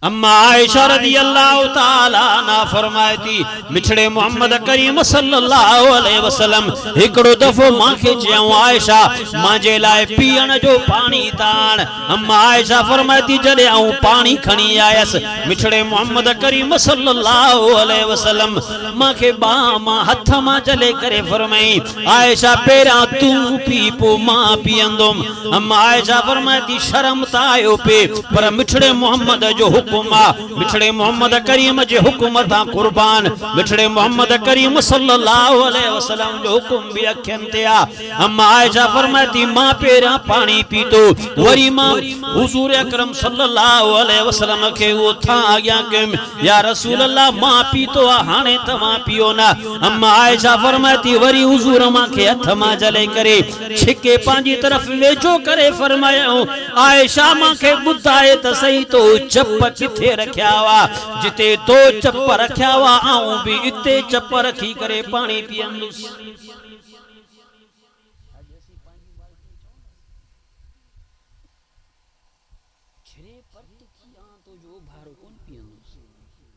A: अम्मा आयशा रज़ी अल्लाह ताला अन्हा फरमाती मिठड़े मोहम्मद करीम सल्लल्लाहु अलैहि वसल्लम हिकड़ो दफो मांखे चयो आयशा मांजे लाए पीअण जो पानी ताण। अम्मा आयशा फरमाती जॾहिं आऊं पानी खणी आयस, मिठड़े मोहम्मद करीम सल्लल्लाहु अलैहि वसल्लम मांखे बाह मां हथ मां चले करे फरमाई आयशा पहिरां तूं पी पो मां पीअंदुम। अम्मा आयशा फरमाती शर्म त आयो पे, पर मिठड़े मोहम्मद जो मिठड़े मोहम्मद करीम जे हुक्म ता कुर्बान, मिठड़े मोहम्मद करीम सल्लल्लाहु अलैहि वसल्लम जो हुक्म भी अखियन ते आ। अम्मा आयशा फरमाती मां पेरा पानी पीतो, वरी मां हुजूर अकरम सल्लल्लाहु अलैहि वसल्लम के वो था आज्ञा के या रसूल अल्लाह मां पीतो आ, हाने तवा पियो ना। अम्मा आयशा फरमाती वरी हुजूर मां के हथ मां जले करे छिके पांजी तरफ वेझो करे फरमायो आयशा मां के बुधाए त सही तो चप किथे रखिया वा, जिते तो चप रखिया वा आऊं भी इते चप रखी करे पानी पियंदुस।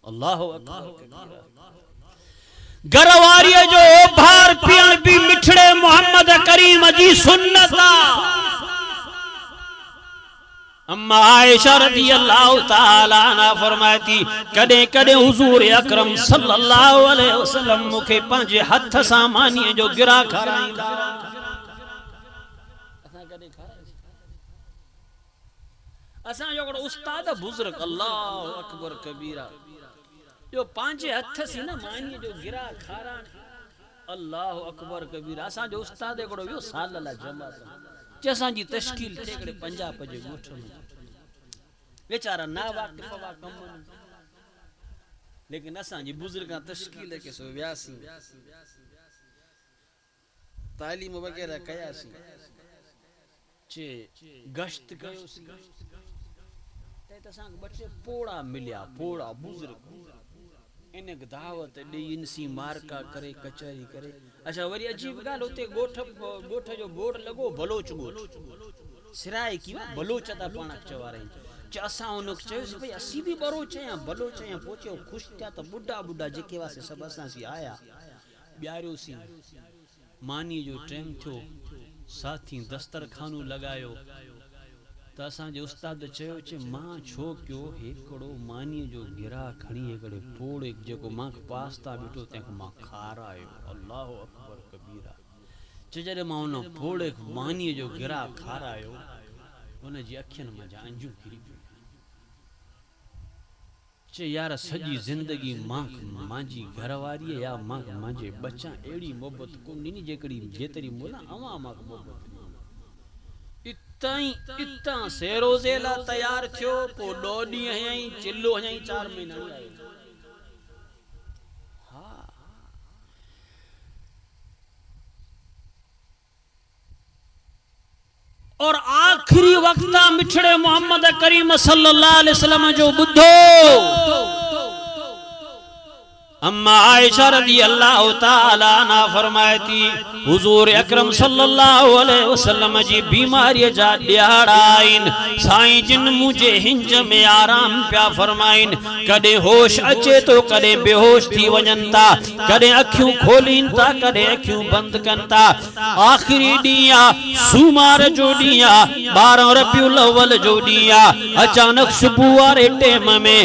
A: अल्लाहु अकबर। घरवारी जो भार पियण भी मिठड़े मोहम्मद करीम जी सुन्नत आ। अम्मा आयशा रज़ी अल्लाह ताला अन्हा फरमाती कदे कदे हुजूर अकरम सल्लल्लाहु अलैहि वसल्लम मुखे पंहिंजे हथ सां मानी जो गिरा खाराईंदा। असां जो उस्ताद बुजुर्ग अल्लाहु अकबर कबीरा जो पंहिंजे हथ से न मानी जो गिरा खाराण, अल्लाहु अकबर कबीरा। असां जो उस्ताद एकड़ो वियो साल ला जमा जैसा जी तश्कील थे पंजाब जे गोठ में, बेचारा ना वाकिफ वा कम, लेकिन असा जी बुजुर्ग तश्कील के सो व्यासी तालीम वगैरह कयासी चे गश्त कयोसी ते तसा बच्चे पोड़ा मिलिया, पोड़ा बुजुर्ग इने दावत दे इनसी मारका करे कचहरी करे। अच्छा वरी अजीब गाल होते गोठ जो बोर्ड लगो बलोच गोठ सिराए की बलोच ता पाण चवारे असा उन चयोस भाई असी भी बरोच या बलोच या पहुंचे खुश था तो बुढ़ा बुढ़ा जेके वासे सब असा सी आया ब्यारो सी मानी जो टाइम थो साथी दस्तरखानो लगायो तो असा जो उस्ताद चयो चे मां छो क्यो एकड़ो मानी जो गिरा खणी एकड़े पोड़े जेको मां पास्ता बिठो ते मां खारायो। अल्लाहु अकबर कबीरा। जरे मां उन पोड़े मानी जो गिरा खारायो उन जी अखियन में जा अंजू गिरी चे यार सजी जिंदगी मां मांजी घरवारी या मां मांजे बच्चा एड़ी मोहब्बत को नी जेकड़ी जेतरी मोला अवा मां मोहब्बत इतना से रोजेला तैयार थियो पो डोडी हई चिल्लो हई 4 महीना आए। हां और आखिरी वक्त मिठड़े मोहम्मद करीम सल्लल्लाहु अलैहि वसल्लम जो बुद्धो अम्मा आयशा रज़ी अल्लाह ताला अन्हा फरमायती हुजूर अकरम सल्लल्लाहु अलैहि वसल्लम जी बीमारी जा ॾियारा आहिनि साईं जिन मुझे हिंज में आराम पिया फरमाइन कदे होश अचे तो कदे बेहोश थी वञनि था कदे अखियूं खोलीन था कदे अखियूं बंद कनि था आखिरी ॾींहुं सूमार जो ॾींहुं 12 रबीउल अव्वल जो ॾींहुं अचानक सुबुह वारे टाइम में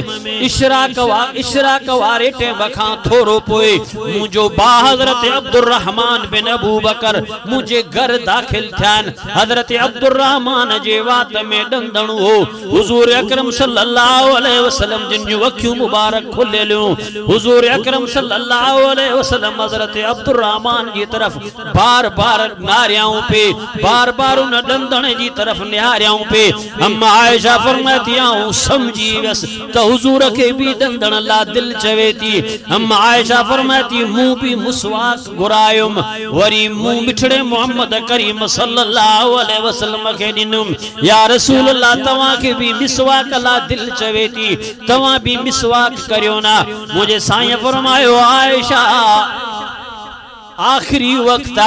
A: इशराक वारे टाइम खां थोरो पोइ मुझो बा हजरत अब्दुर्रहमान बिन अबू बकर मुझे घर दाखिल थियान हजरत अब्दुर्रहमान जे वात में डंदणो हो हुजूर अकरम सल्लल्लाहु अलैहि वसल्लम जिन जो अखियूं मुबारक खुलियलियूं हुजूर अकरम सल्लल्लाहु अलैहि वसल्लम हजरत अब्दुर्रहमान की तरफ बार बार नारियाऊं पे बार बार उन डंदण की तरफ निहारियाऊं पे अम्मा आयशा फरमाती आऊं समझी वस त हुजूर के भी डंदण ला दिल चवे थी अम्मा आयशा फरमाती मुंह भी मुसवाक घुरायुम वरी मुंह मिठड़े मोहम्मद करीम सल्लल्लाहु अलैहि वसल्लम के दिनुम या रसूल अल्लाह तवा के भी मिसवाक ला दिल चवे थी तवा भी मिसवाक करियो ना मुझे साईं फरमायो आयशा आखिरी वक्त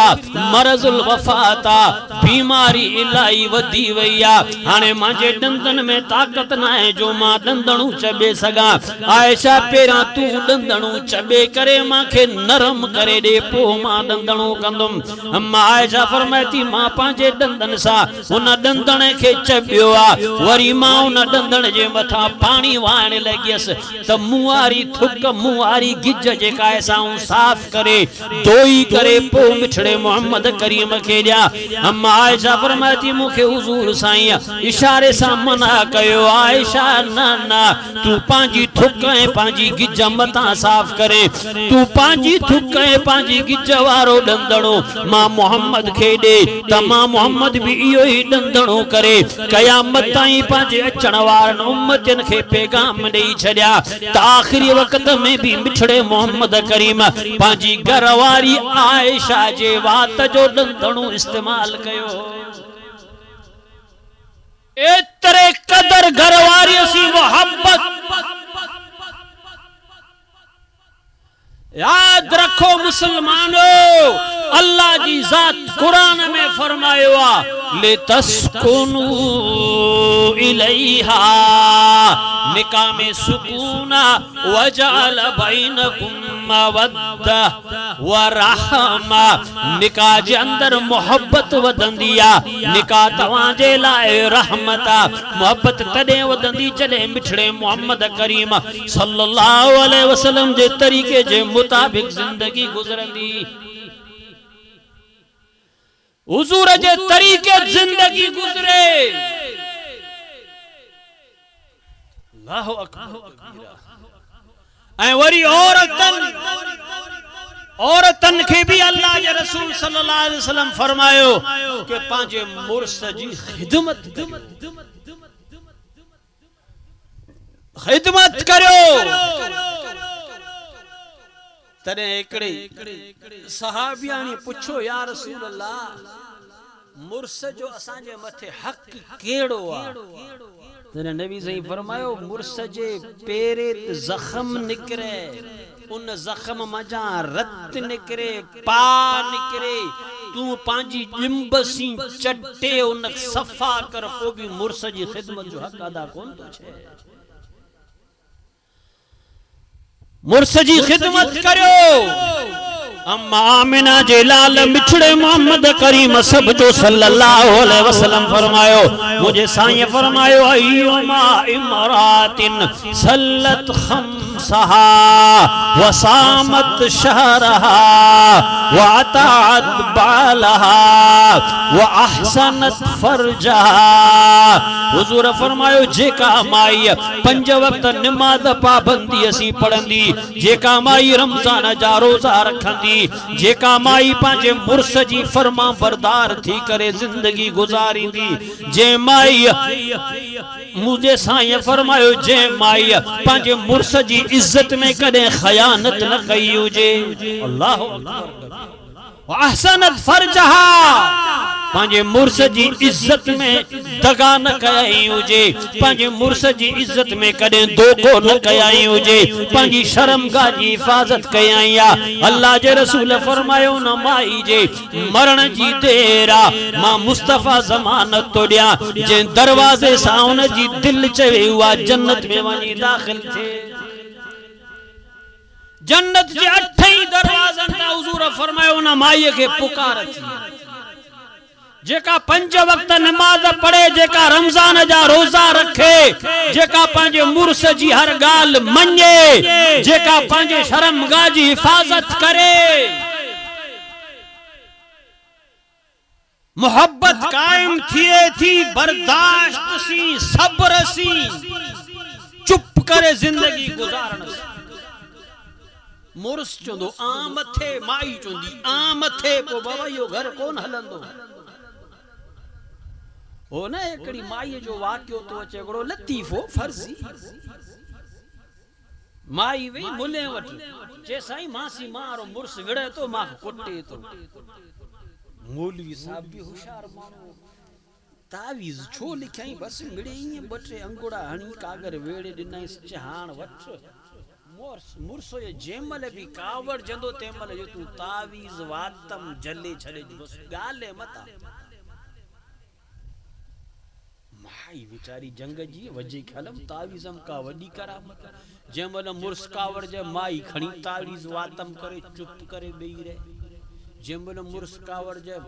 A: मरजुल वफाता बीमारी इलाही वधी वई आहे हाणे मांजे डंदन में ताकत ना है जो मां डंदणू चबे सगा आयशा पेरा तू डंदणू चबे करे मांखे नरम करे दे पो मां डंदणू कंदुम अम्मा आयशा फरमाती मां पांजे डंदन सा उन डंदन के चबियो आ वरी मां उन डंदन जे मथा पानी वाण लगियस त मुआरी थुक मुआरी गिज जेका ऐसा साफ करे दोई करे पो मिठड़े मोहम्मद करीम के दिया अम्मा आयशा फरमाती मुखे हुजूर साईं इशारे सा मना कयो आयशा ना ना तू पांजी थुक ऐ पांजी गिज मता साफ करे तू पांजी थुक ऐ पांजी गिज वारो डंदणो मां मोहम्मद के दे त मां मोहम्मद भी इयो ही डंदणो करे कयामत ताईं पांजे अचण वारन उम्मतन के पैगाम देई छड्या त आखिरी वक्त में भी मिठड़े मोहम्मद करीम पांजी घरवारी आयशा जे वात जो डंदणू इस्तेमाल कयो एतरे कदर घरवारी सी मोहब्बत याद रखो मुसलमानों अल्लाह जी जात कुरान में फरमायो ले तस्कुनु इलैहा निकाह में सुकूना वजअल बैनकुम मवद्दा व रहमा निकाह जे अंदर मोहब्बत वदंदी आ निकाह तवां जे लाए रहमत मोहब्बत तदे वदंदी जडे मिठड़े मोहम्मद करीम सल्लल्लाहु अलैहि वसल्लम जे तरीके जे मुताबिक जिंदगी गुजरंदी हुजूर जे तरीके जिंदगी गुजरे अल्लाहु अकबर ऐ वरी औरतन के भी अल्लाह के रसूल सल्लल्लाहु अलैहि वसल्लम फरमायो कि पांजे मुर्स जी खिदमत करो तने एकड़े सहाबिया ने पूछो या रसूल अल्लाह मुर्स जो असांजे मथे हक केड़ो आ तने नबी सही फरमायो मुर्स जे पेरे जख्म निकरे उन जख्म मजा रत निकरे पा निकरे तू पांजी जिंबसी चट्टे उन सफा कर को भी मुर्स जी खिदमत जो हक अदा कोन तो छे मुर्स जी खिदमत करो अम्मा आमिना जे लाल मिठड़े मोहम्मद करीम सब जो सल्लल्लाहु अलैहि वसल्लम फरमायो मुझे साईं फरमायो अय्युमा इमरातिन सल्लत खम्सहा व सामत शहरहा व अतात बालहा व अहसनत फरजहा हुजूर फरमायो जेका माई 5 वक्त नमाज पाबंदी असी पढ़ंदी जेका माई रमजान जा रोजा रखंदी जेका माई पांजे मुर्स जी फरमा बरदार थी करे जिंदगी गुजारींदी जे माई मुझे साईं फरमायो जे माई पांजे मुर्स जी इज्जत में कदे खयानत न कई हुजे अल्लाह अकबर व अहसनत फरजहा पंहिंजे मुर्स जी इज्जत में दगा न कयाई हुजे, पंहिंजे मुर्स जी इज्जत में कॾहिं दोखो न कयाई हुजे, पंहिंजी शर्मगाह जी हिफ़ाज़त कयाई आहे। अल्लाह जे रसूल फरमायो न माई जे मरण जी देर आहे, मां मुस्तफ़ा ज़मानत तो ॾियां जंहिं दरवाज़े सां उन जी दिलि चवे उहा जन्नत में वञी दाख़िल थिए। जन्नत जे 8 दरवाज़नि तां हुज़ूर फरमायो न माईअ खे पुकार थी, जेका 5 वक्त नमाज पढ़े, जेका रमजान जा रोजा रखे, जेका पंहिंजे मुर्स जी हर गाल मञे, जेका पंहिंजे शर्मगाह जी हिफ़ाज़त करे, मोहब्बत कायम थिए थी, बर्दाश्त सी, सब्र सी, चुप करे जिंदगी गुजारण सी। मुर्स चोंदो आ मथे, माई चोंदी आ मथे, पो बाबा यो घर कोन हलंदो। हो न एकड़ी माई जो वाक्यो तो अचे, एकड़ो लतीफो फर्जी। माई वई मुले वट, चे साईं मासी मारो मुर्स विड़े तो मां कुटे तो। मौलवी साहब भी होशियार मानो, तावीज़ छो लिखाई, बस मिड़े ई बटे अंगूड़ा हणी कागर वेड़े दिनाई सच हाण वठ। मुर्सो ये जेमल भी कावड़ जंदो तेमल जो तू तावीज़ वातम जले छड़े बस गाले मता। माई बेचारी जंग जी वजी खलम तावीज़म का वडी करामत, जेमल मुर्स कावड़ जे माई खणी तावीज़ वातम करे चुप करे बेई रहे। जेमल मुर्स कावड़ जे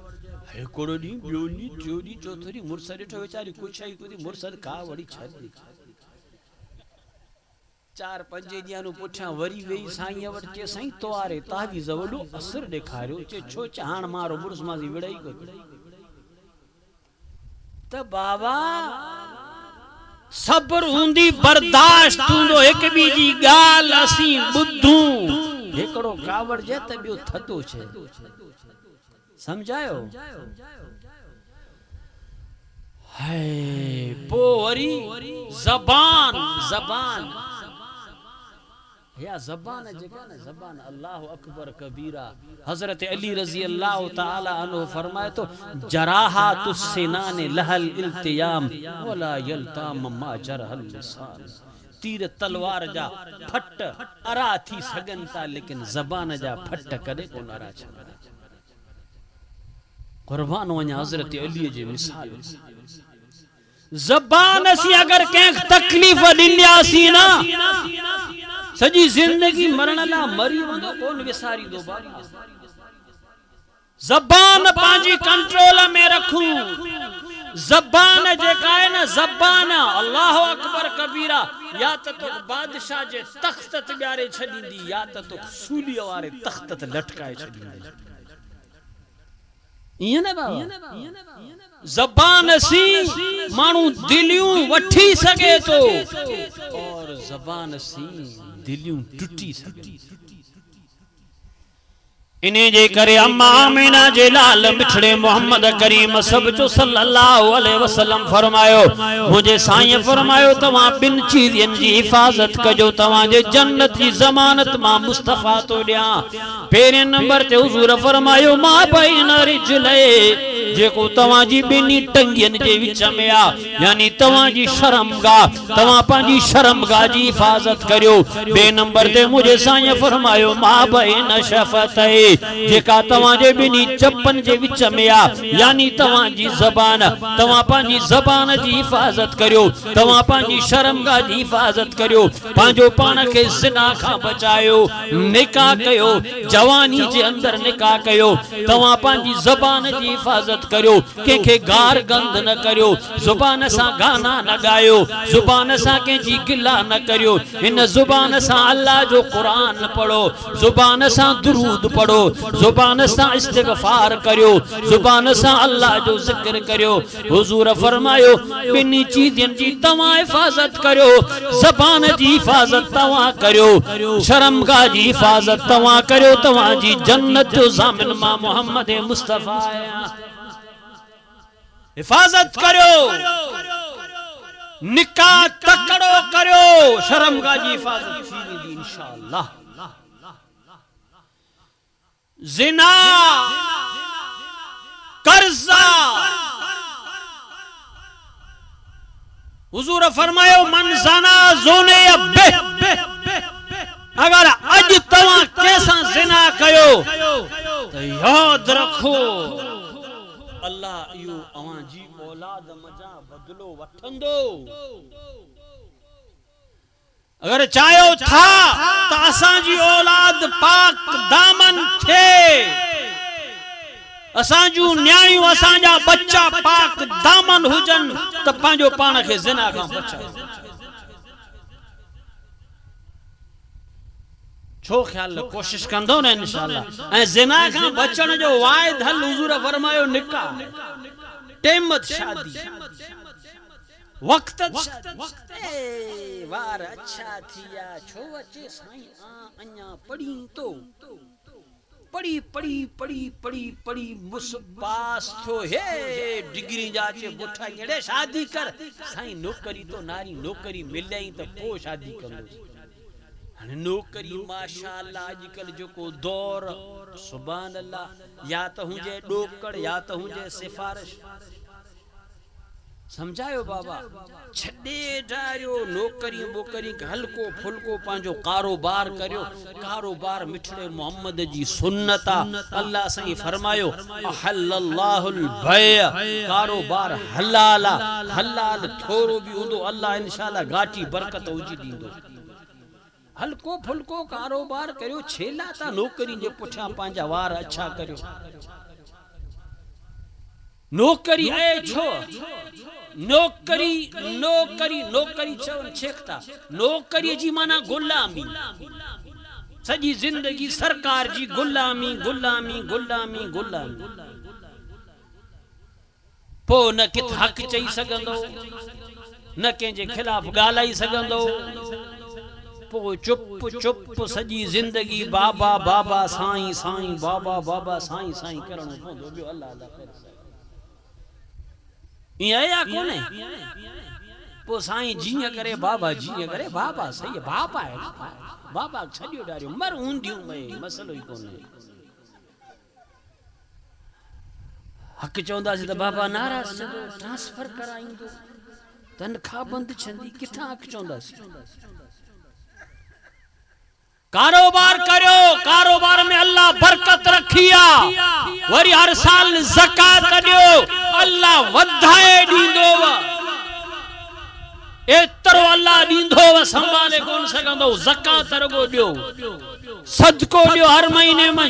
A: हिकड़ो डी बियो डी टियों डी चौथो डी मुर्स ॾिठो वेचारी कुछ ई कोई मुर्स कावड़ी छॾी। 4-5 ॾींहं पुठियां वरी वेई साईं वटि, चे साईं तोआरे तावीज़ वॾो असर ॾेखारियो, चे छो च हाण मारो मुर्स मां विड़ई को त बाबा सब्र हूंदी, बर्दाश्त हूंदो, एक ॿी जी ॻाल्हि असीं ॿुधूं। हिकड़ो कावड़ जे त ॿियो थधो छे, समझायो? हाय पो वरी ज़बान या ज़बान जेका न ज़बान अल्लाह अकबर कबीरा। हजरत अली रज़ी अल्लाह ताला अन्हु फरमाए तो जराहातु सिनान लहल इल्तियाम वला यल्ताम मा जरहल लिसान। तीर तलवार जा फट अरा थी सगन था, लेकिन ज़बान जा फट कदे कोन अरा छन। कुर्बान वञा हजरत अली जी मिसाल। ज़बान सी अगर के तकलीफ दिन्यासी ना, सजी जिंदगी मरण ला मरी वंदो कोन विसारी दो बाबा। जबान पांजी कंट्रोल में रखूं। जबान जेका है ना, जबान अल्लाह अकबर कबीरा, या तो बादशाह जे तख्त ते ॿियारे छॾींदी, या तो सूली वारे तख्त ते लटकाए छॾींदी। इए न बाबा, जबान सी मानू दिलियूं वठी सके तो, और जबान सी दिलियूं टूटी सके। इने जे करे अम्मा आमिना जे लाल मिठड़े मोहम्मद करीम सब जो सल्लल्लाहु अलैहि वसल्लम फरमायो, मुझे साईं फरमायो तवां बिन चीजन जी हिफाजत कजो, तवां जे जन्नत जी जमानत मां मुस्तफा तो दिया। पहिरें नंबर ते हुजूर फरमायो मा बैन रिजले, जेको तवां जी बिनी टंगियन जे विच में आ, यानी तवां जी शर्मगाह, तवां पांजी शर्मगाह जी हिफाजत करियो। बे नंबर ते मुझे साईं फरमायो मा बैन शफतै, जेका तवां जे बिनी चपन जे विच में आ, यानी तवां जी ज़बान, तवां पांजी ज़बान जी हिफाजत करियो, तवां पांजी शर्मगाह जी हिफाजत करियो, पांजो पान के ज़िना खां बचायो, निकाह कयो, जवानी जे अंदर निकाह कयो, तवां पांजी ज़बान जी हिफाजत करियो, केखे गार गंद न करियो, ज़ुबान सां गाना न गायो, ज़ुबान सां कंहिंजी गिला न करियो, इन ज़ुबान सां अल्लाह जो क़ुरान पढ़ो, ज़ुबान सां दुरूद पढ़ो, ज़ुबान सां इस्तिग़फ़ार करियो, ज़ुबान सां अल्लाह जो ज़िक्र करियो। हुज़ूर फरमायो बिनी चीज़न जी तवां हिफाजत करियो, ज़बान जी हिफाजत तवां करियो, शर्मगाह जी हिफाजत तवां करियो, तवां जी जन्नत जो ज़ामिन मां मोहम्मद मुस्तफ़ा हिफाजत करियो, निकाह तकड़ो करियो, शर्मगाह जी हिफाजत थींदी इंशाअल्लाह। जिना, कर्जा, हुजूर फरमायो मन ज़ना ज़ोने बे अगर अज तवा कैसा जिना कयो तो याद रखो अल्लाह यो अवां जी औलाद मजा बदलो वठंदो। अगर चाहो था तो असा जी औलाद पाक दामन थे, असाजू न्याणियों असाजा बच्चा पाक दामन हुजन तो पांजो पान के जिना का बचाओ। छो ख्याल कोशिश कंदो न इंशाअल्लाह। ऐ जिना का बचण जो वायद हल हुजूर फरमायो निकाह टेमत शादी वक्त वार अच्छा थिया छो अचे साईं अञा पढ़ी तो पढ़ी पढ़ी पढ़ी पढ़ी पढ़ी मुस पास थो हे डिग्री जाचे बुठा केड़े शादी कर साईं नौकरी तो नारी नौकरी मिले तो पो शादी कंदो। नौकरी माशाअल्लाह आजकल जो को दौर सुभान अल्लाह या तो हुजे डोकड़ या तो हुजे सिफारिश समझायो बाबा छड़े डारियो नौकरी बोकरी हल्को फुल्को पांजो कारोबार करियो। कारोबार मिठड़े मोहम्मद जी सुन्नता अल्लाह सही फरमायो हल्लल्लाहुल बय कारोबार हलाला हलाल थोरो भी हुंदो अल्लाह इंशाअल्लाह घाटी बरकत उजी दींदो। हल्को फुल्को कारोबार करियो छेला ता नौकरी जे पुठा पांजा वार अच्छा करियो। नौकरी ए छो नौकरी नौकरी नौकरी चवन छेकता नौकरी जी माना गुलामी सजी जिंदगी सरकार जी गुलामी गुलामी गुलामी गुलामी पो न कित हक चई सगंदो न के जे खिलाफ गालाई सगंदो पो चुप चुप सजी जिंदगी बाबा बाबा साईं साईं बाबा बाबा साईं साईं करणो पवंदो। बियो अल्लाह अल्लाह या कोने पो साईं जीअं करे बाबा जीअं करे बाबा सही है बाबा है बाबा छडियो डारियो मर ऊंधियूं में मसलो ही कोने। हक चवंदासीं त बाबा नाराज छदो ट्रांसफर कराईंदो तनखा बंद छंदी किथा हक चवंदासीं। कारोबार करो कारोबार में अल्लाह बरकत रखिया वरी हर साल ज़कात दियो अल्लाह वधाए दींदो एतरो अल्लाह दींदो संभाले कोन सगंदो। ज़कात रगो दियो सदको दियो हर महीने में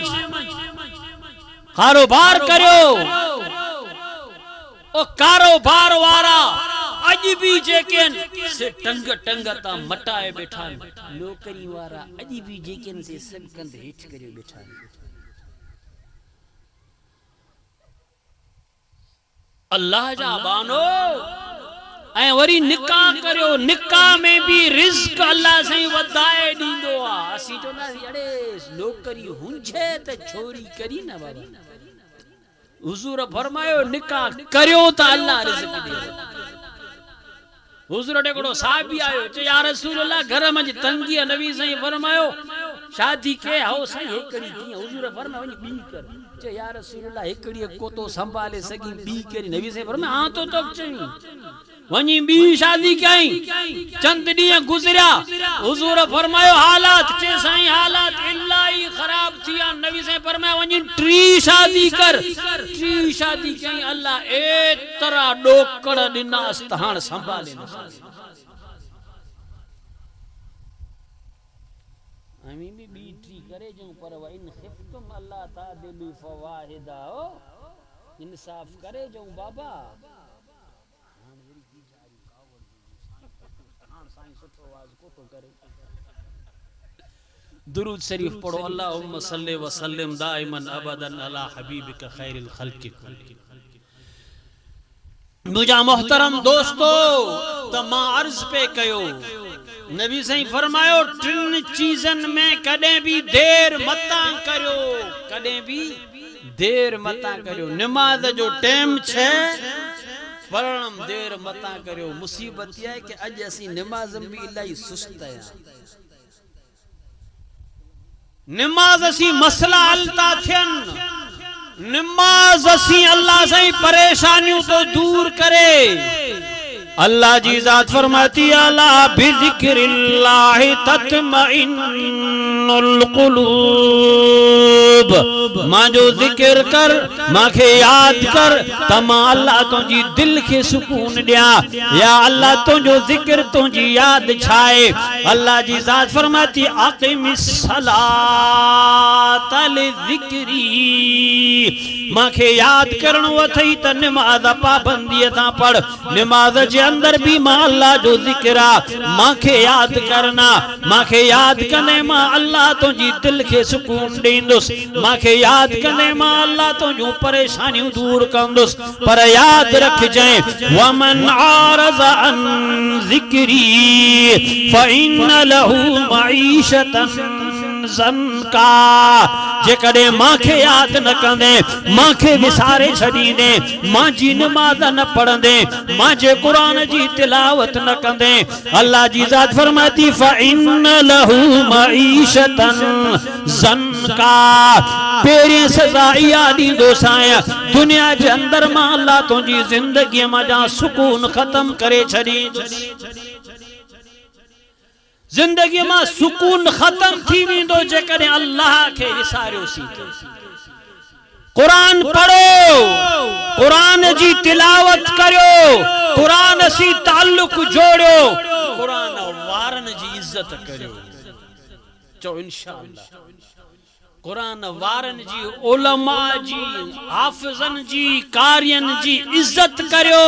A: कारोबार करो ओ कारोबार वारा अज भी जेकेन से टंग टंगता मटाए बैठा नौकरी वारा अज भी जेकेन से सब कंध हेठ करे बैठा। अल्लाह जा बानो ऐ वरी निकाह करियो निकाह में भी रिज़्क अल्लाह सही वधाए दींदो आ। असी तो ना अड़े नौकरी हुंजे त छोरी करी ना बाबा हुजूर फरमायो निकाह करियो त अल्लाह रिज़्क दे। हुजूर टेकड़ो साहबी आयो चे या रसूल अल्लाह घर में तंगी नबी सही फरमायो शादी के हो सही एकड़ी की हुजूर फरमायो वनी बी कर चे या रसूल अल्लाह एकड़ी को तो संभाले सगी बी करी नबी सही फरमायो हां तो तक चई वनी बी शादी कई चंद दिया गुजरा हुजूर फरमायो हालात चे सही हालात इल्लाही खराब थिया नबी सही फरमायो वनी ट्री शादी कर ट्री शादी कई अल्लाह ए तरह डोकड़ दिना स्थान संभाले हमें भी बीटी करे जो पर इन खिफ्तुम अल्लाह तादिलु फवाहिदा इंसाफ करे जो बाबा दुरूद शरीफ पढ़ो अल्लाहुम्मा सल्लि व सल्लिम दाइमन अबदन अला हबीबिका खैरिल खल्क़ि। मुझा मोहतरम दोस्तों तमा अर्ज पे कयो नबी सही फरमायो टिन चीजन में कदे भी देर मता करो कदे भी देर मता करो। नमाज जो टाइम छे पढ़म देर मता करो। मुसीबत यह है कि अज असी नमाज भी इलाही सुस्त है नमाज असी मसला हलता थियन नमाज असी अल्लाह से परेशानियों तो दूर करे अल्लाह जी जात फरमाती अला बिज़िक्रिल्लाहि तत्मइन्नुल क़ुलूब। मां जो जिक्र कर, मांखे याद कर, तमा अल्लाह तुझी दिल के सुकून दिया। या अल्लाह तुझो जिक्र तुझी याद छाए। अल्लाह जी जात फरमाती अक़िमिस सलात लिज़िक्री। मांखे याद करणो अथई त नमाज पाबंदी सां पढ़। नमाज जे अंदर भी मां अल्लाह जो जिक्र आ। मांखे याद करना, मांखे याद कने मां अल्लाह तुझी दिल के सुकून दींदुस। मांखे याद कने मां अल्लाह तुझो परेशानियों दूर कंदुस। पर याद रख जाए वमन आरज़ अन ज़िक्री फ़इन्न लहू मईशतन ज़न्का। जेकॾहिं मांखे याद न कंदे, मांखे विसारे छॾींदे, मांजी नमाज़ न पढ़ंदे, मांजे क़ुरान जी तिलावत न कंदे, अल्लाह जी ज़ात फरमाती फ़इन्न लहू मईशतन ज़न्का। पेरियों सज़ा इहा ॾींदोसि आहियां, दुनिया जे अंदर मां अल्लाह तुंहिंजी ज़िंदगीअ मां जा सुकून ख़त्म करे छॾींदुसि। जिंदगी में सुकून खत्म थी वेंदो जेकॾहिं अल्लाह के विसारियोसीं। कुरान पढ़ो, कुरान जी तिलावत करियो, कुरान सी ताल्लुक जोड़ियो, कुरान वारन जी इज्जत करियो। चो इंशाअल्लाह कुरान वारन जी, उलमा जी, हाफिज़न जी, कारियन जी इज्जत करियो।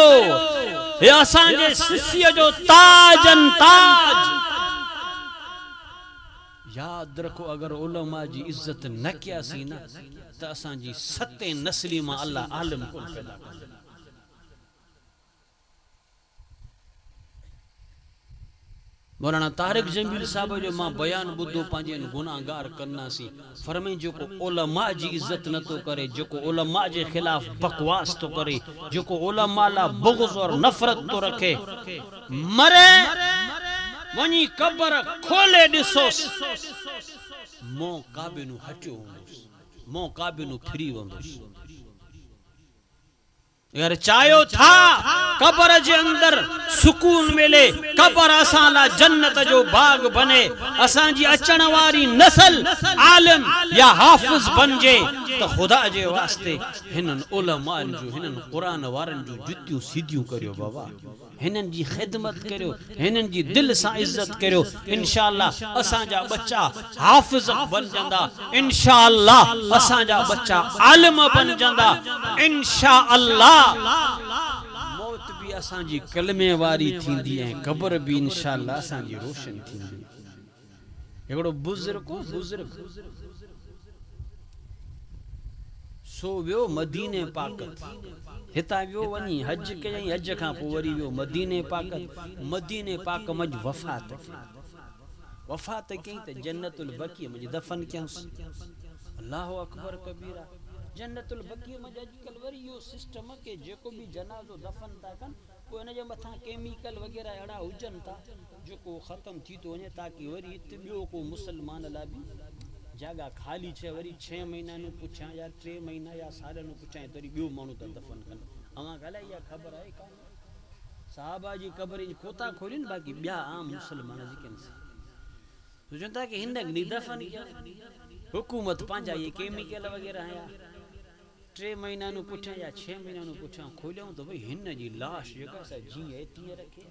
A: ये असांजे सिसीअ जो ताजन ताज। याद रखो अगर उलमा जी इज्जत न कियासीं न त असांजी सते नस्ली मां अल्लाह आलिम कोन पैदा कंदो। मौलाना तारिक जमील साहब जो मां बयान ॿुधो पंहिंजे गुनाहगार कन्नासी। फरमाई जेको उलमा जी इज्जत न तो करे, जेको उलमा जे खिलाफ बकवास तो करे, जेको उलमा ला बुग़्ज़ और नफ़रत तो रखे, मरे वनी कब्र खोले ॾिसोसि, मों काबिनू हटियो हूंदुसि, मों काबिनू फिरी वंदुसि। अगर चायो था कब्र जे अंदर सुकून मिले, कब्र असां ला जन्नत जो बाग बने, असां जी अचण वारी नस्ल आलिम या हाफिज बनजे, तो खुदा जे वास्ते हिनन उलमान जो, हिनन कुरान वारन जो जुतियूं सीधियूं करियो बाबा, हिनन जी खिदमत करियो, हिनन जी दिल सां इज्जत करियो। इंशाअल्लाह असां जा बच्चा हाफिज बन जंदा, इंशाअल्लाह असां जा बच्चा आलिम बन जंदा, इंशाअल्लाह मौत भी असां जी कलमे वारी थींदी है, कब्र भी इंशाअल्लाह असां जी रोशन थींदी। एगड़ो बुजुर्ग सो वियो मदीने पाक, हिता वियो वनी हज कयई, हज खां पोइ वरी वियो मदीने पाक। मदीने पाक मज वफ़ात कयई त जन्नतुल बकी मज दफन कयंसि। अल्लाह अकबर कबीरा। जन्नतुल बकी मज अॼुकल्ह वरी इहो सिस्टम के जेको भी जनाज़ो दफन था कनि पोइ इन जे मथां केमिकल वग़ैरह अहिड़ा हुजनि था जेको ख़त्म थी थो वञे, ताकि वरी हिते ॿियो को मुसलमान लाइ बि जगह खाली छे, वरी 6 महीना नु पुछां या 3 महीना या साल नु पुछां तरी ॿियो माण्हू त दफन कनि। अवां ॻाल्हाई या ख़बर आहे कान साहबा जी क़ब्र जी कोता खोलिन, बाक़ी ॿिया आम मुसलमान जेके सोचनि था कि हिन दफन कया। हुकूमत पंहिंजा ये केमिकल वग़ैरह या 3 महीना नु पुछां या 6 महीना नु पुछां खोलियूं तो भाई हिन जी लाश जेका सा जीअं तीअं रखे।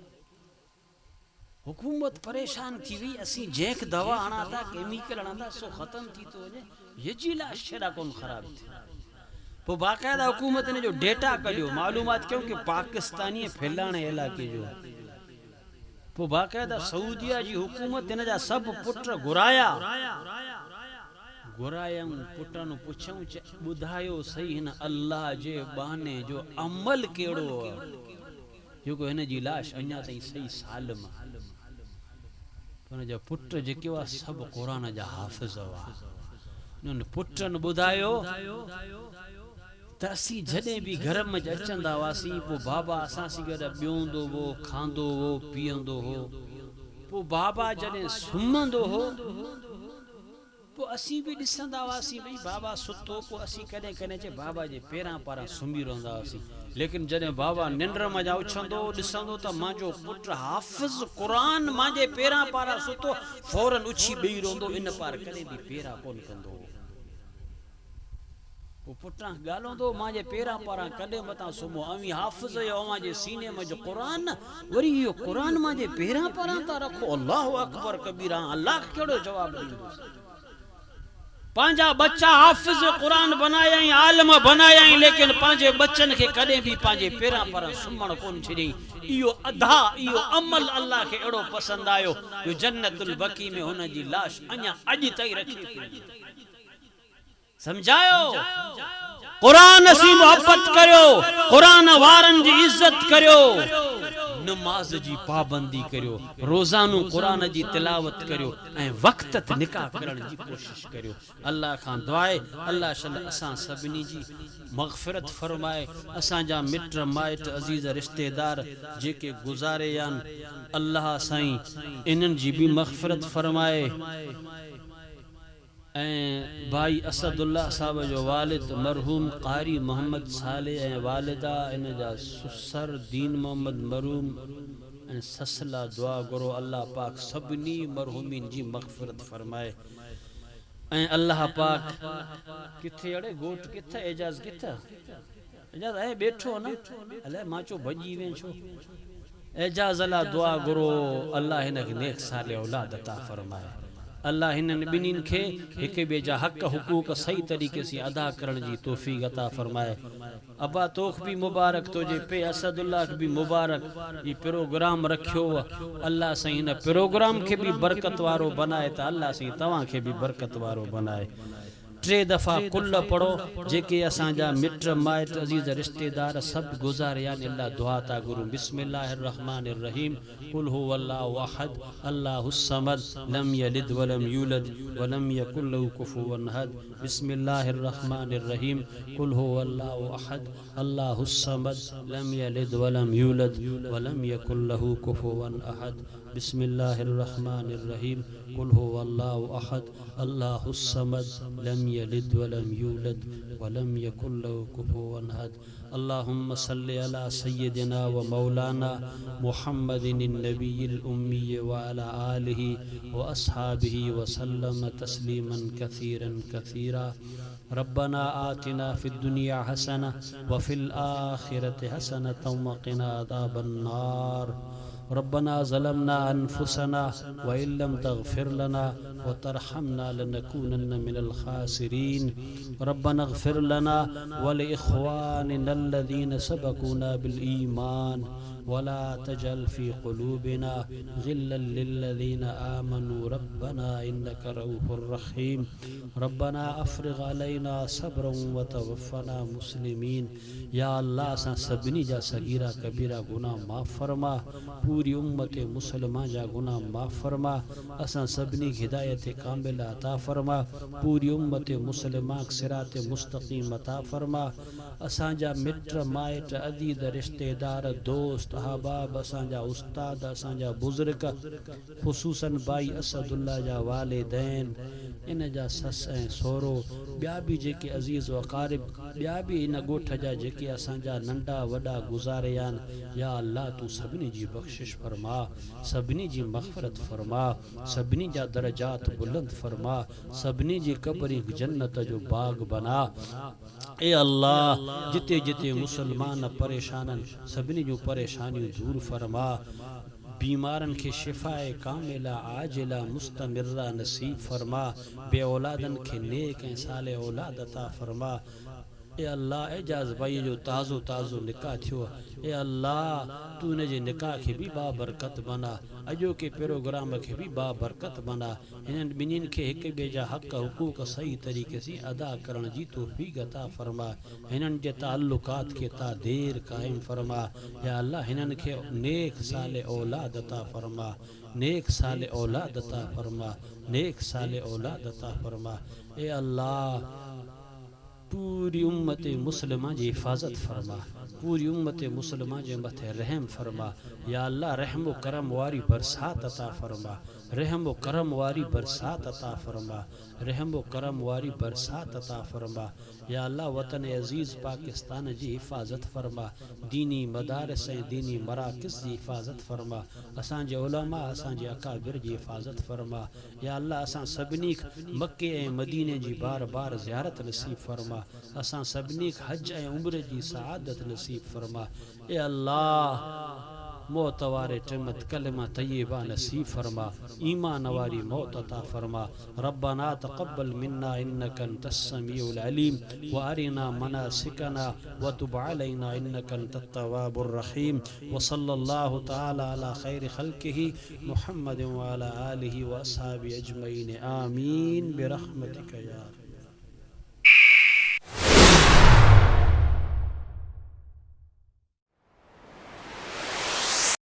A: हुकूमत परेशान थी वई, असी जैक दवा आना था, केमिकल आना था, सो खत्म थी तो वने, ये जी लाश छड़ा कोन खराब थी। पो बाकायदा हुकूमत ने जो डेटा कढियो, मालूमात क्यों कि पाकिस्तानी फैलाने इलाके जो, पो बाकायदा सऊदिया जी हुकूमत इन जा सब पुट घुराया, पुटन पुछूं ॿुधायो सही हिन अल्लाह जे बहाने जो अमल केड़ो जेको हिन जी लाश अञा ताईं सही सालम। हुन जा पुट जेके हुआ सब कुरान जा हाफ़िज़ हुआ। उन पुटन ॿुधायो त असीं जॾहिं भी घर में अचंदा हुआसीं पोइ बाबा असां सां गॾु ॿियोंदो हो, खांदो हो, पीअंदो हो। पोइ बाबा जॾहिं सुम्हंदो हो पो असी भी ॾिसंदा हुआसीं भई बाबा सुतो पो असी कॾहिं कॾहिं चे बाबा जे पेरां पारां सुम्ही रहंदा हुआसीं, लेकिन जॾहिं बाबा निंड मजा उछंदो ॾिसंदो त मुंहिंजो पुटु हाफ़िज़ क़ुरान मुंहिंजे पेरां पारां सुतो फौरन उछी ॿेई रहंदो, इन पार कॾहिं बि पेरा कोन कंदो। वो पुट्रां ॻाल्होंदो मुंहिंजे पेरां पारां कॾहिं मतां सुम्हो अवी हाफ़िज़ जो अवां जे सीने में जो क़ुरान वरी इहो क़ुरान मुंहिंजे पेरां पारां था रखो। अल्लाहु अकबर कबीरा, अल्लाह कहिड़ो जवाब ॾींदो। पंहिंजा बच्चा हाफ़िज़ क़ुरान बनायाई, आलिम बनायाई, लेकिन पंहिंजे बच्चन खे कॾहिं बि पंहिंजे पेरां पारां सुम्हण कोन छॾियईं। इहो अदा इहो अमल अल्लाह खे एड़ो पसंद आयो जो जन्नतुल बकी में हुन जी लाश अञा अॼु ताईं रखी पई। समझायो कुरान सी मोहब्बत करियो, कुरान वारन जी इज्जत करियो, नमाज जी पाबंदी करियो, रोजानो कुरान जी तिलावत करियो ऐं वक्त ते निकाह करण जी कोशिश करियो। अल्लाह खां दुआ आहे अल्लाह शल असां सभिनी जी मग़फ़िरत फरमाए, असां जा मिट माइट अज़ीज़ रिश्तेदार जेके गुज़ारे आहिनि अल्लाह साईं इन्हनि जी भी मग़फ़िरत फरमाए। ऐं भाई असदुल्ला साहब जो वालिद मरहूम कारी मोहम्मद साले ऐं वालिदा इन जा सुसर दीन मोहम्मद मरूम ऐं ससला दुआ घुरो अल्लाह पाक सभिनी मरहूमिन जी मग़फ़िरत फरमाए। ऐं अल्लाह पाक किथे अड़े गोट किथे एजाज किथे एजाज आहे बैठो न अले मां चो भॼी वें छो। एजाज अल्लाह दुआ घुरो अल्लाह हिन खे नेक साले औलाद अता फरमाए। अल्लाह हिननि ॿिन्हिनि खे हिक ॿिए जा हक़ हुकूक सही तरीक़े से अदा करण जी तौफ़ीक़ अता फरमाए। अबा तोख भी मुबारक तुझे पे असदुल्लाह भी मुबारक ये प्रोग्राम रखियो अल्लाह साईं हिन प्रोग्राम के भी बरकत वारो बनाए त अल्लाह साईं तव्हां खे भी बरकत वारो बनाए। 3 दफ़ा कुल पढ़ो जेके असांजा मिट माइट अज़ीज़ रिश्तेदार सब गुज़ारिया अल्लाह दुआ ता गुरु। बिस्मिल्लाहिर रहमानिर रहीम कुल हुवल्लाहु अहद अल्लाहुस समद लम यलिद वलम यूलद वलम यकुल लहू कुफुवन अहद। बिस्मिल्लाहिर रहमानिर रहीम कुल हुवल्लाहु अहद अल्लाहुस समद लम यलिद वलम यूलद वलम यकुल लहू कुफुवन अहद। बिस्मिल्लाहिर रहमानिर रहीम कुल हुवल्लाहु अहद अल्लाहुस समद लम यलिद वलम यूलद वलम यकुल लहू कुफुवन अहद। अल्लाहुम्मा सल्लि अला सय्यिदिना व मौलाना मुहम्मदिन नबिय्यिल उम्मी व अला आलिहि व अस्हाबिहि व सल्लम तस्लीमन कसीरन कसीरा। रब्बना आतिना फिद दुनिया हसना व फिल आखिरति हसनतम व क़िना अज़ाबन नार। रब्बना ज़लमना अनफुसना व इल्लम तग़फिर लना व तरहमना लनकूनन्न मिनल खासिरीन। रब्बना इग़फिर लना व लिइख़वानिना अल्लज़ीना सबक़ूना बिल ईमान वला तजअल फ़ी क़ुलूबिना ग़िल्लन लिल्लज़ीना आमनू रब्बना इन्नका रऊफ़ुर रहीम। रब्बना अफ़्रिग़ अलैना सब्रन व तवफ़्फ़ना मुस्लिमीन। या अल्लाह असां सभिनी जा सगीरा कबीरा गुनाह माफ़ फरमा, पूरी उम्मत मुसलमान जा गुनाह माफ़ फरमा, असां सभिनी खे हिदायत कामिला अता फरमा, पूरी उम्मत मुसलमान सिरात मुस्तक़ीम अता फरमा। असांजा मिट माइट अज़ीज़ रिश्तेदार दोस्त अहबाब असांजा उस्ताद असांजा बुज़ुर्ग ख़ुसूसन भाई असदुल्ला जा वालिदैन इन जा सस ऐं सहुरो ॿिया बि जेके अज़ीज़ वक़ारिब ॿिया बि इन ॻोठ जा जेके असांजा नंढा वॾा गुज़ारे आहिनि या अल्लाह तूं सभिनी जी बख़्शिश फरमा, सभिनी जी मग़फ़िरत फरमा, सभिनी जा दरजात बुलंद फरमा, सभिनी जी क़ब्र जन्नत जो बाग बना। ए अल्लाह जिते जिते मुसलमान परेशान आहिनि सभिनी जूं परेशानियूं दूर फरमा, बीमारन के शिफ़ाए कामिला आजिला मुस्तमिरा नसीब फरमा, बे औलादन के नेक ऐं साले औलाद अता फरमा। ए अल्लाह एजाज भाई जो ताज़ो ताज़ो निकाह थियो, ए अल्लाह तू इन जे निकाह के भी बाबरकत बना, अजो के प्रोग्राम के भी बाबरकत बना। इन्हनि ॿिन्हिनि खे हिक ॿिए जा हक़ हुकूक सही तरीक़े से अदा करण जी तौफ़ीक़ अता फरमा, हिननि जे ताल्लुकात के ता देर क़ाइम फरमा। या अल्लाह हिननि खे नेक साले औलाद अता फरमा, नेक साले औलाद अता फरमा, नेक साले औलाद अता फरमा। ए अल्लाह पूरी उम्मत मुसलमान जी हिफाजत फरमा, पूरी उम्मत मुसलमान जे मथे रहम फरमा। या अल्लाह रहम व करम वारी बरसात अता फरमा, रहम व करम वारी बरसात अता फरमा। रहम व करम वारी बरसात अता फरमा। या अल्लाह वतन अज़ीज़ पाकिस्तान जी हिफ़ाज़त फरमा, दीनी मदारस ऐं दीनी मराकिज़ जी हिफ़ाज़त फरमा, असांजे उलमा असांजे अकाबिर जी हिफ़ाज़त फरमा। या अल्लाह असां सभिनी मक्के ऐं मदीने जी बार बार ज़ियारत नसीब फरमा, असां सभिनी हज ऐं उम्र जी सआदत नसीब फरमा। ए अल्लाह मौत वारे टिमत कलमा तय्यबा नसीब फरमा, ईमान वारी मौत अता फरमा। रब्बना तक़ब्बल मिन्ना इन्नका अंतस समीउल अलीम व अरिना मनासिकना व तुब अलैना इन्नका अंतत तव्वाबुर रहीम। व सल्लल्लाहु तआला अला खैरि खल्क़िही मुहम्मद व अला आलिहि व अस्हाबिहि अजमईन आमीन बिरहमतिका या